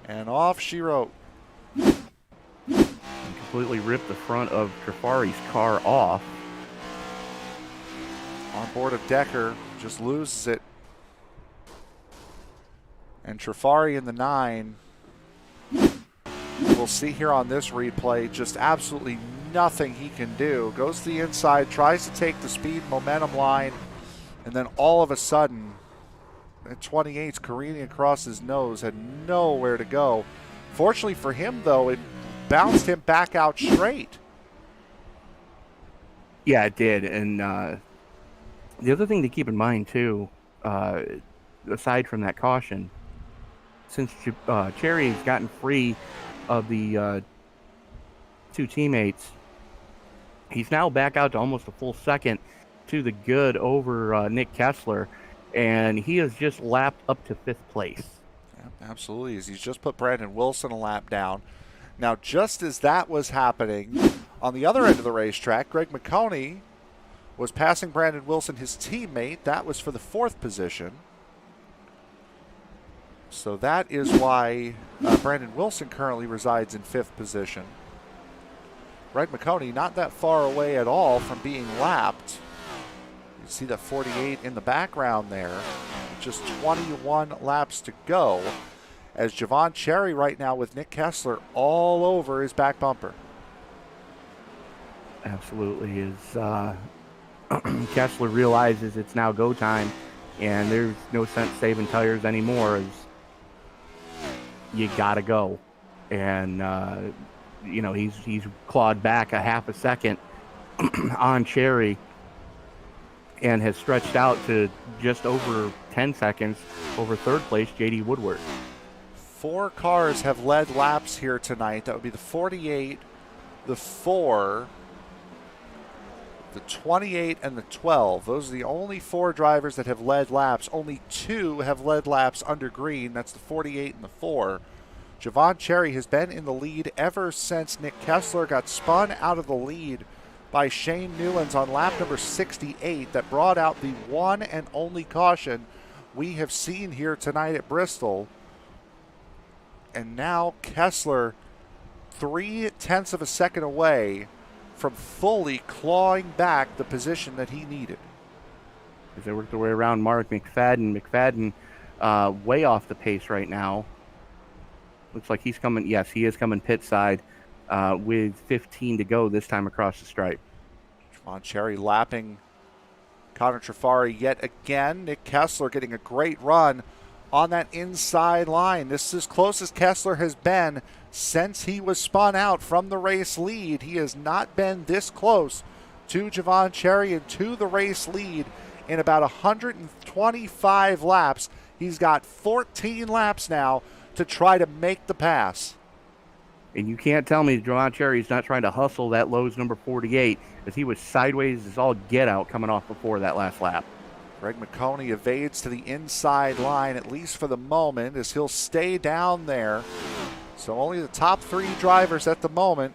And off she wrote. Completely ripped the front of Trafari's car off. On board of Decker, just loses it. And Trafari in the 9. We'll see here on this replay, just absolutely nothing he can do. Goes to the inside, tries to take the speed momentum line, and then all of a sudden, at 28's careening across his nose, had nowhere to go. Fortunately for him, though, it bounced him back out straight. Yeah, it did. And the other thing to keep in mind, too, aside from that caution, since Cherry's gotten free of the two teammates, he's now back out to almost a full second to the good over Nick Kessler, and he has just lapped up to 5th place. Yeah, absolutely. He's just put Brandon Wilson a lap down. Now, just as that was happening, on the other end of the racetrack, Greg Marconi was passing Brandon Wilson, his teammate. That was for the 4th position. So that is why Brandon Wilson currently resides in 5th position. Greg Marconi not that far away at all from being lapped. You see that 48 in the background there. Just 21 laps to go, as Javon Cherry right now with Nick Kessler all over his back bumper. Absolutely. As Kessler realizes it's now go time, and there's no sense saving tires anymore, as you gotta go. And he's clawed back a half a second on Cherry and has stretched out to just over 10 seconds over 3rd place J.D. Woodward. 4 cars have led laps here tonight. That would be the 48, the 4, the 28, and the 12. Those are the only 4 drivers that have led laps. Only 2 have led laps under green. That's the 48 and the 4. Javon Cherry has been in the lead ever since Nick Kessler got spun out of the lead by Shane Newlands on lap number 68 that brought out the one and only caution we have seen here tonight at Bristol. And now Kessler 0.3 of a second away from fully clawing back the position that he needed. As they work their way around Mark McFadden. McFadden way off the pace right now. Looks like he's coming. Yes, he is coming pit side with 15 to go this time across the stripe. Javon Cherry lapping Connor Trafari yet again. Nick Kessler getting a great run on that inside line. This is as close as Kessler has been since he was spun out from the race lead. He has not been this close to Javon Cherry and to the race lead in about 125 laps. He's got 14 laps now to try to make the pass. And you can't tell me Javon Cherry's not trying to hustle that Lowe's number 48, as he was sideways as all get out coming off before that last lap. Greg Marconi evades to the inside line, at least for the moment, as he'll stay down there. So only the top 3 drivers at the moment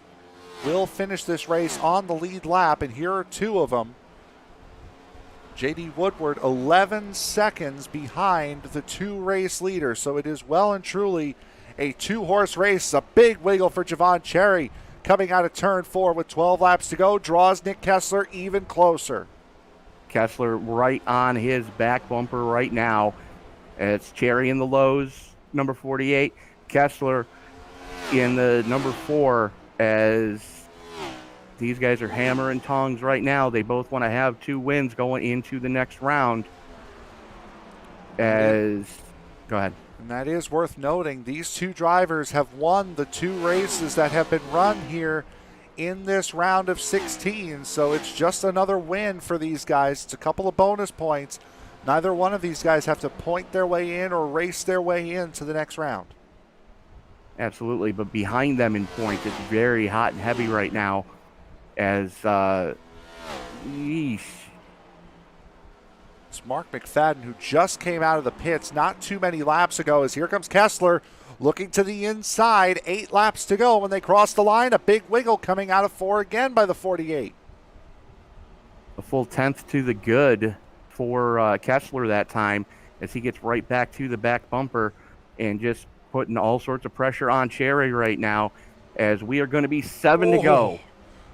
will finish this race on the lead lap, and here are 2 of them. J.D. Woodward 11 seconds behind the 2 race leaders, so it is well and truly a 2-horse race. A big wiggle for Javon Cherry coming out of turn 4 with 12 laps to go, draws Nick Kessler even closer. Kessler right on his back bumper right now. It's Cherry in the Lowe's number 48, Kessler in the number 4, as these guys are hammer and tongs right now. They both want to have 2 wins going into the next round. Go ahead. And that is worth noting. These 2 drivers have won the 2 races that have been run here in this round of 16. So it's just another win for these guys. It's a couple of bonus points. Neither one of these guys have to point their way in or race their way into the next round. Absolutely, but behind them in points, it's very hot and heavy right now. As yeesh. It's Mark McFadden, who just came out of the pits not too many laps ago, as here comes Kessler looking to the inside. 8 laps to go when they cross the line. A big wiggle coming out of 4 again by the 48. A full 10th to the good for Kessler that time, as he gets right back to the back bumper and just putting all sorts of pressure on Cherry right now, as we are going to be 7 to go.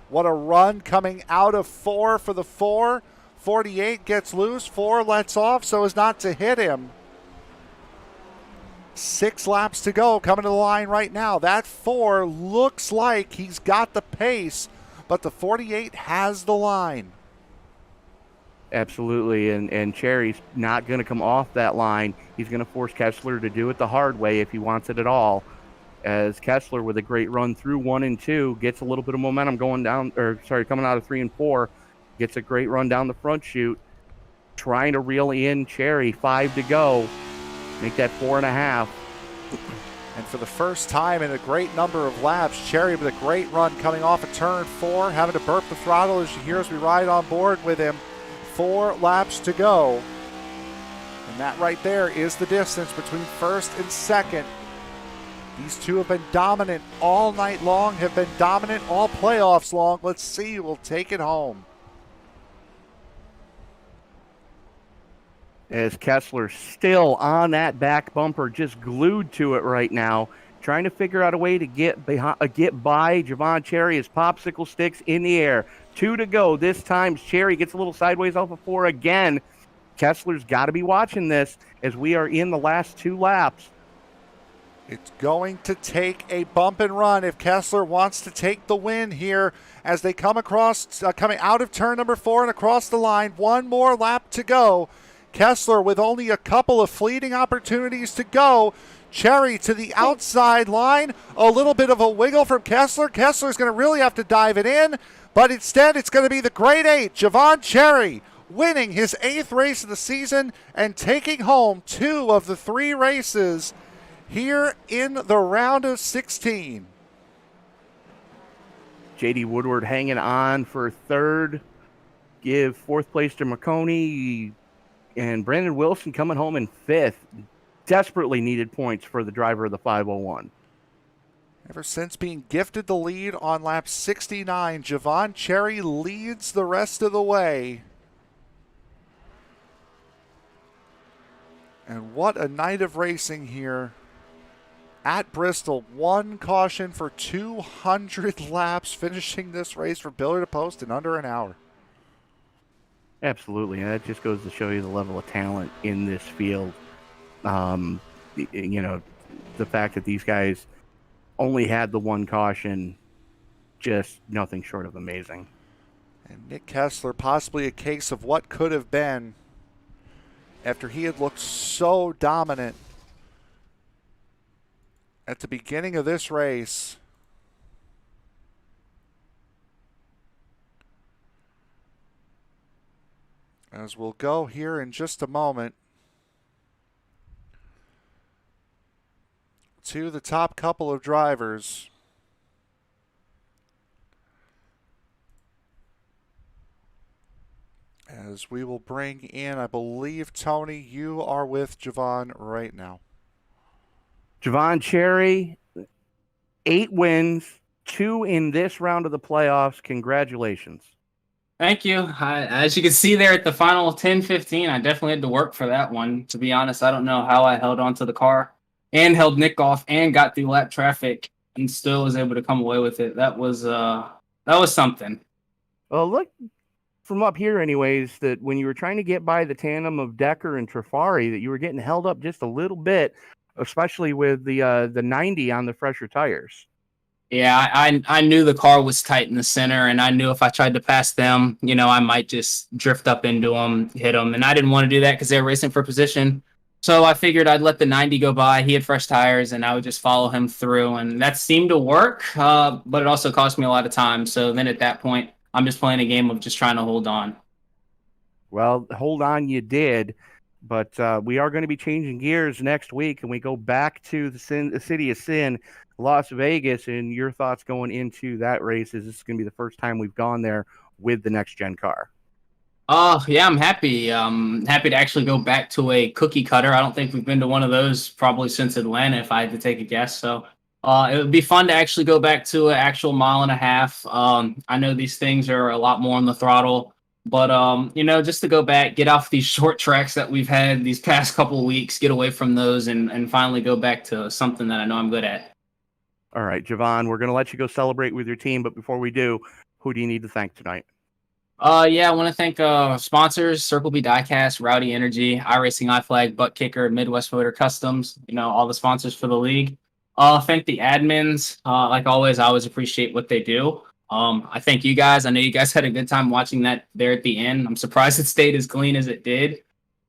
What a run coming out of 4 for the 4. 48 gets loose, 4 lets off so as not to hit him. 6 laps to go coming to the line right now. That 4 looks like he's got the pace, but the 48 has the line. Absolutely, and Cherry's not going to come off that line. He's going to force Kessler to do it the hard way if he wants it at all. As Kessler, with a great run through 1 and 2, gets a little bit of momentum coming out of 3 and 4. Gets a great run down the front chute, trying to reel in Cherry. 5 to go. Make that 4.5. And for the first time in a great number of laps, Cherry with a great run coming off of turn 4, having to burp the throttle as you hear as we ride on board with him. 4 laps to go. And that right there is the distance between first and second. These 2 have been dominant all night long, have been dominant all playoffs long. Let's see who will take it home. As Kessler still on that back bumper, just glued to it right now, trying to figure out a way to get by Javon Cherry. His popsicle sticks in the air. 2 to go. This time Cherry gets a little sideways off of 4 again. Kessler's got to be watching this as we are in the last 2 laps. It's going to take a bump and run if Kessler wants to take the win here as they come across, coming out of turn number 4 and across the line. 1 more lap to go. Kessler with only a couple of fleeting opportunities to go. Cherry to the outside line. A little bit of a wiggle from Kessler. Kessler's going to really have to dive it in, but instead it's going to be the Great 8, Javon Cherry, winning his 8th race of the season and taking home 2 of the 3 races here in the round of 16. J.D. Woodward hanging on for 3rd. Give 4th place to Marconi. And Brandon Wilson coming home in 5th. Desperately needed points for the driver of the 501. Ever since being gifted the lead on lap 69, Javon Cherry leads the rest of the way. And what a night of racing here at Bristol. 1 caution for 200 laps, finishing this race for pillar to post in under an hour. Absolutely, and that just goes to show you the level of talent in this field. The fact that these guys only had the 1 caution, just nothing short of amazing. And Nick Kessler, possibly a case of what could have been after he had looked so dominant at the beginning of this race, as we'll go here in just a moment to the top couple of drivers. As we will bring in, I believe, Tony, you are with Javon right now. Javon Cherry, 8 wins, 2 in this round of the playoffs. Congratulations. Thank you. As you can see there at the final 10-15, I definitely had to work for that one. To be honest, I don't know how I held onto the car and held Nick off and got through lap traffic and still was able to come away with it. That was something. Well, look from up here, anyways, that when you were trying to get by the tandem of Decker and Trafari, that you were getting held up just a little bit, especially with the 90 on the fresher tires. Yeah, I knew the car was tight in the center, and I knew if I tried to pass them, I might just drift up into them, hit them, and I didn't want to do that because they were racing for position. So I figured I'd let the 90 go by. He had fresh tires, and I would just follow him through, and that seemed to work, but it also cost me a lot of time. So then at that point, I'm just playing a game of just trying to hold on. Well, hold on, you did. But we are going to be changing gears next week, and we go back to the City of Sin, Las Vegas, and your thoughts going into that race. Is this going to be the first time we've gone there with the next-gen car? Yeah, I'm happy. Happy to actually go back to a cookie cutter. I don't think we've been to one of those probably since Atlanta, if I had to take a guess. So it would be fun to actually go back to an actual 1.5 miles. I know these things are a lot more on the throttle, but just to go back, get off these short tracks that we've had these past couple of weeks, get away from those, and finally go back to something that I know I'm good at. All right, Javon, we're going to let you go celebrate with your team, but before we do, who do you need to thank tonight? I want to thank sponsors, Circle B Diecast, Rowdy Energy, iRacing, iFlag, Butt Kicker, Midwest Motor Customs, all the sponsors for the league. Thank the admins. Like always, I always appreciate what they do. I thank you guys. I know you guys had a good time watching that there at the end. I'm surprised it stayed as clean as it did.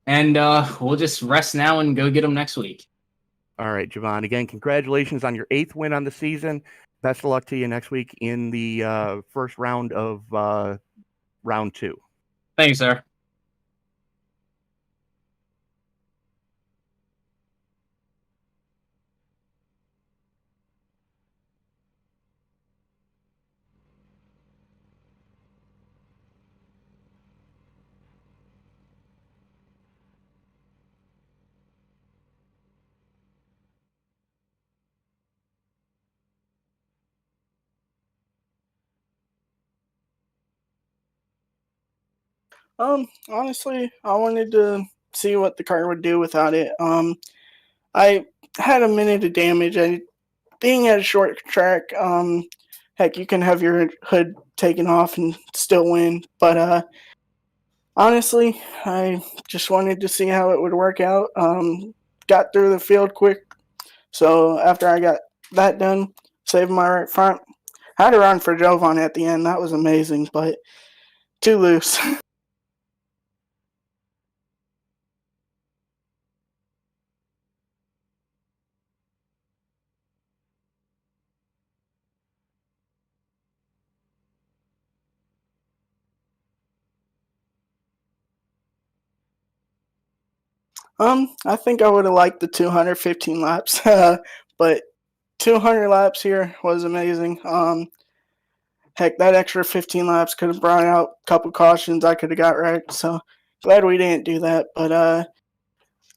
And we'll just rest now and go get them next week. All right, Javon, again, congratulations on your 8th win on the season. Best of luck to you next week in the first round of round 2. Thank you, sir. Honestly, I wanted to see what the car would do without it. I had a minute of damage, and being at a short track, heck, you can have your hood taken off and still win. But honestly, I just wanted to see how it would work out. Got through the field quick, so after I got that done, saved my right front. Had to run for Jovan at the end. That was amazing, but too loose. I think I would have liked the 215 laps, but 200 laps here was amazing. Heck, that extra 15 laps could have brought out a couple cautions I could have got right. So glad we didn't do that. But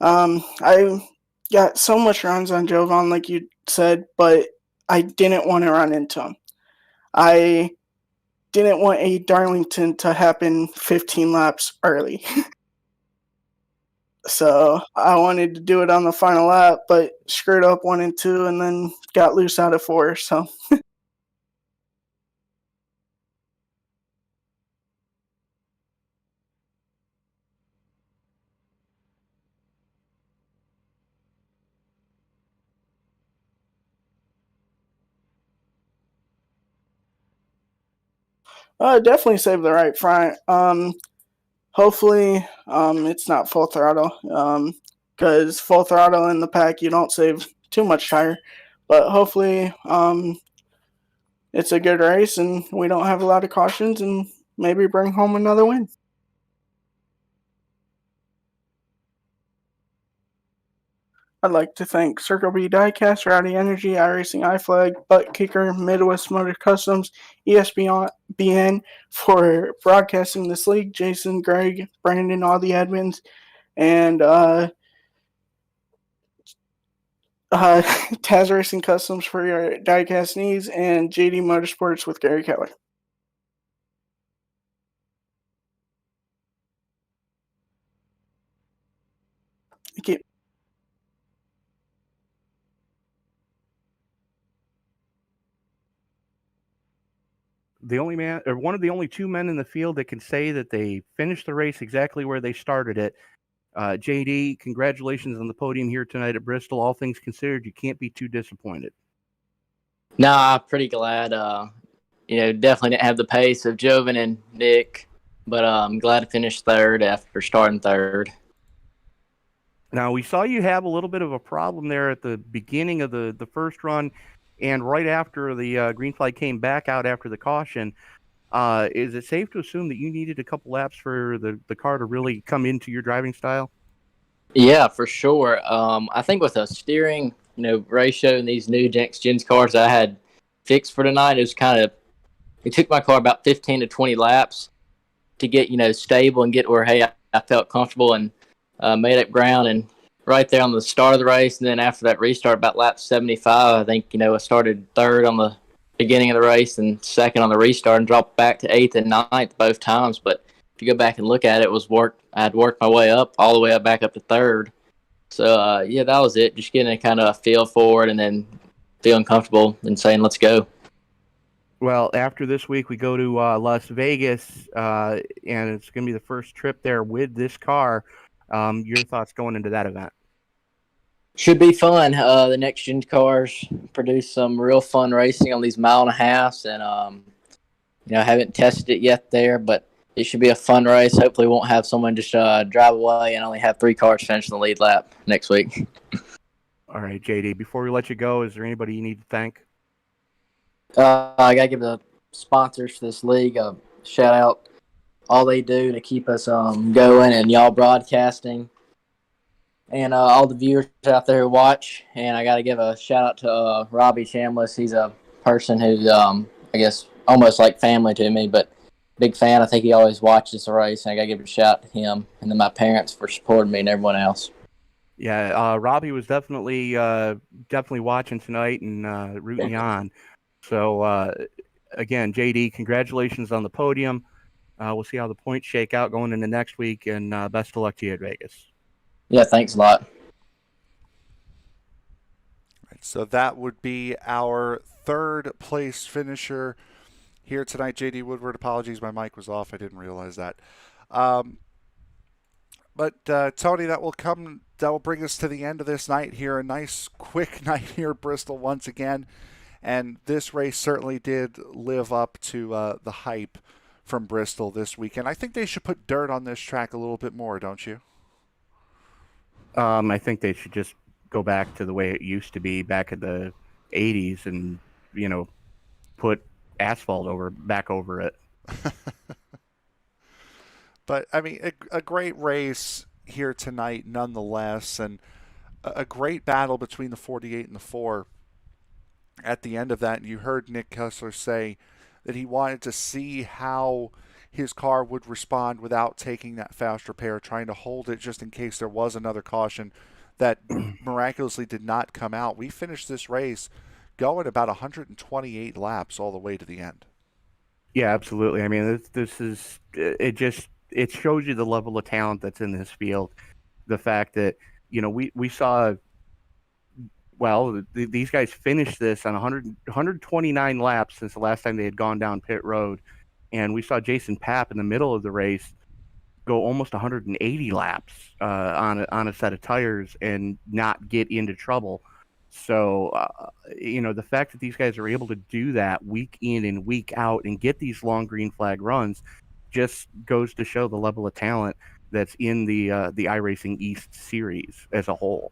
I got so much runs on Jovan, like you said, but I didn't want to run into him. I didn't want a Darlington to happen 15 laps early. So I wanted to do it on the final lap, but screwed up 1 and 2 and then got loose out of 4. So definitely saved the right front. Hopefully it's not full throttle, because full throttle in the pack, you don't save too much tire. But hopefully, it's a good race and we don't have a lot of cautions and maybe bring home another win. I'd like to thank Circle B Diecast, Rowdy Energy, iRacing, iFlag, Butt Kicker, Midwest Motor Customs, ESPN for broadcasting this league, Jason, Greg, Brandon, all the admins, and Taz Racing Customs for your diecast needs, and JD Motorsports with Gary Keller. Thank you. The only man, or one of the only two men in the field that can say that they finished the race exactly where they started it. JD, congratulations on the podium here tonight at Bristol. All things considered, you can't be too disappointed. No, I'm pretty glad. Definitely didn't have the pace of Joven and Nick, but I'm glad to finish third after starting third. Now, we saw you have a little bit of a problem there at the beginning of the first run, and right after the green flag came back out after the caution. Is it safe to assume that you needed a couple laps for the car to really come into your driving style? Yeah, for sure. I think with a steering, ratio in these new next gens cars I had fixed for tonight, it took my car about 15 to 20 laps to get, stable and get where, hey, I felt comfortable and made up ground. And right there on the start of the race, and then after that restart, about lap 75, I think, I started third on the beginning of the race and second on the restart and dropped back to 8th and 9th both times. But if you go back and look at it, I had worked my way up all the way back up to third. So, that was it. Just getting a kind of a feel for it and then feeling comfortable and saying, let's go. Well, after this week, we go to Las Vegas, and it's going to be the first trip there with this car. Your thoughts going into that event? Should be fun. The next gen cars produce some real fun racing on these 1.5 miles, and I haven't tested it yet there, but it should be a fun race. Hopefully, won't have someone just drive away and only have 3 cars finish in the lead lap next week. All right, JD. Before we let you go, is there anybody you need to thank? I gotta give the sponsors for this league a shout out. All they do to keep us going, and y'all broadcasting. And all the viewers out there who watch. And I got to give a shout out to Robbie Chambliss. He's a person who's, I guess, almost like family to me, but big fan. I think he always watches the race. And I got to give a shout out to him and then my parents for supporting me and everyone else. Yeah, Robbie was definitely watching tonight and rooting you on. So, again, JD, congratulations on the podium. We'll see how the points shake out going into next week, and best of luck to you at Vegas. Yeah, thanks a lot. So that would be our third place finisher here tonight. JD Woodward, apologies, my mic was off. I didn't realize that. But Tony, that will bring us to the end of this night here. A nice, quick night here at Bristol once again. And this race certainly did live up to the hype from Bristol this weekend. I think they should put dirt on this track a little bit more, don't you? I think they should just go back to the way it used to be back in the 80s and, put asphalt back over it. But, I mean, a great race here tonight nonetheless, and a great battle between the 48 and the 4 at the end of that. And you heard Nick Kessler say that he wanted to see how his car would respond without taking that fast repair, trying to hold it just in case there was another caution that miraculously did not come out. We finished this race going about 128 laps all the way to the end. Yeah, absolutely. I mean, this is it shows you the level of talent that's in this field. The fact that, we saw, these guys finished this on 129 laps since the last time they had gone down pit road. And we saw Jason Papp in the middle of the race go almost 180 laps on a set of tires and not get into trouble. So, the fact that these guys are able to do that week in and week out and get these long green flag runs just goes to show the level of talent that's in the iRacing East series as a whole.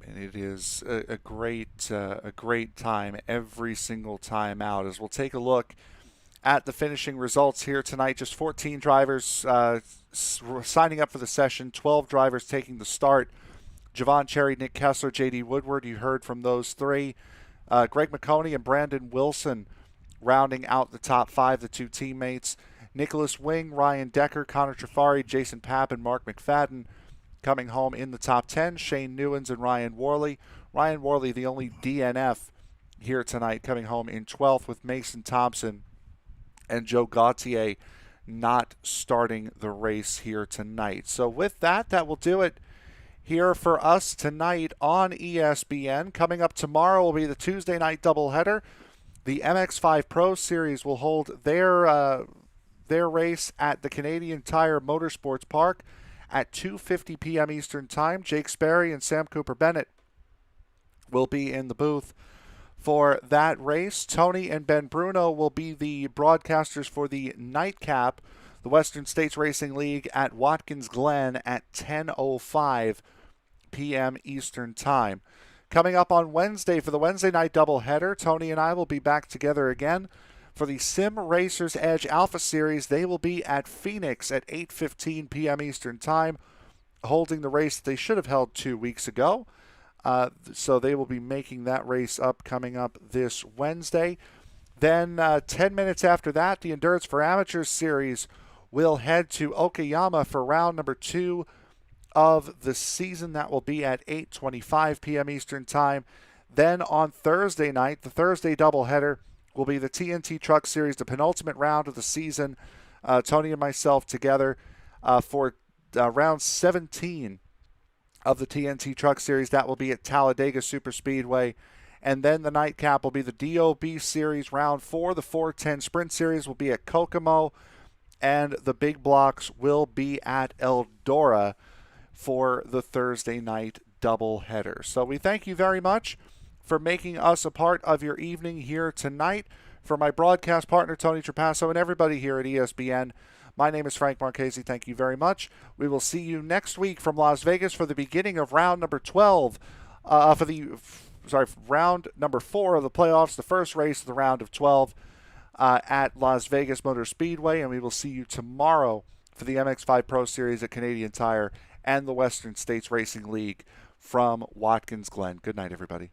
And it is a great time every single time out. As we'll take a look at the finishing results here tonight, just 14 drivers signing up for the session, 12 drivers taking the start. Javon Cherry, Nick Kessler, J.D. Woodward, you heard from those three. Greg Marconi and Brandon Wilson rounding out the top five, the two teammates. Nicholas Wing, Ryan Decker, Connor Trafari, Jason Papp, and Mark McFadden coming home in the top 10. Shane Newens and Ryan Worley. Ryan Worley, the only DNF here tonight, coming home in 12th, with Mason Thompson and Joe Gautier not starting the race here tonight. So with that, that will do it here for us tonight on ESPN. Coming up tomorrow will be the Tuesday night doubleheader. The MX5 Pro Series will hold their race at the Canadian Tire Motorsports Park at 2:50 p.m. Eastern Time. Jake Sperry and Sam Cooper Bennett will be in the booth for that race. Tony and Ben Bruno will be the broadcasters for the nightcap, the Western States Racing League at Watkins Glen at 10:05 p.m. Eastern Time. Coming up on Wednesday for the Wednesday night doubleheader, Tony and I will be back together again for the Sim Racers Edge Alpha Series. They will be at Phoenix at 8:15 p.m. Eastern Time, holding the race that they should have held 2 weeks ago. So they will be making that race up coming up this Wednesday. Then 10 minutes after that, the Endurance for Amateurs Series will head to Okayama for round number 2 of the season. That will be at 8:25 p.m. Eastern Time. Then on Thursday night, the Thursday doubleheader will be the TNT Truck Series, the penultimate round of the season. Tony and myself together for round 17 of the TNT Truck Series. That will be at Talladega Superspeedway. And then the nightcap will be the DOB Series round 4. The 410 Sprint Series will be at Kokomo. And the big blocks will be at Eldora for the Thursday night doubleheader. So we thank you very much for making us a part of your evening here tonight. For my broadcast partner, Tony Trapasso, and everybody here at ESPN, my name is Frank Marchese. Thank you very much. We will see you next week from Las Vegas for the beginning of round number 12, round number 4 of the playoffs, the first race of the round of 12 at Las Vegas Motor Speedway, and we will see you tomorrow for the MX5 Pro Series at Canadian Tire and the Western States Racing League from Watkins Glen. Good night, everybody.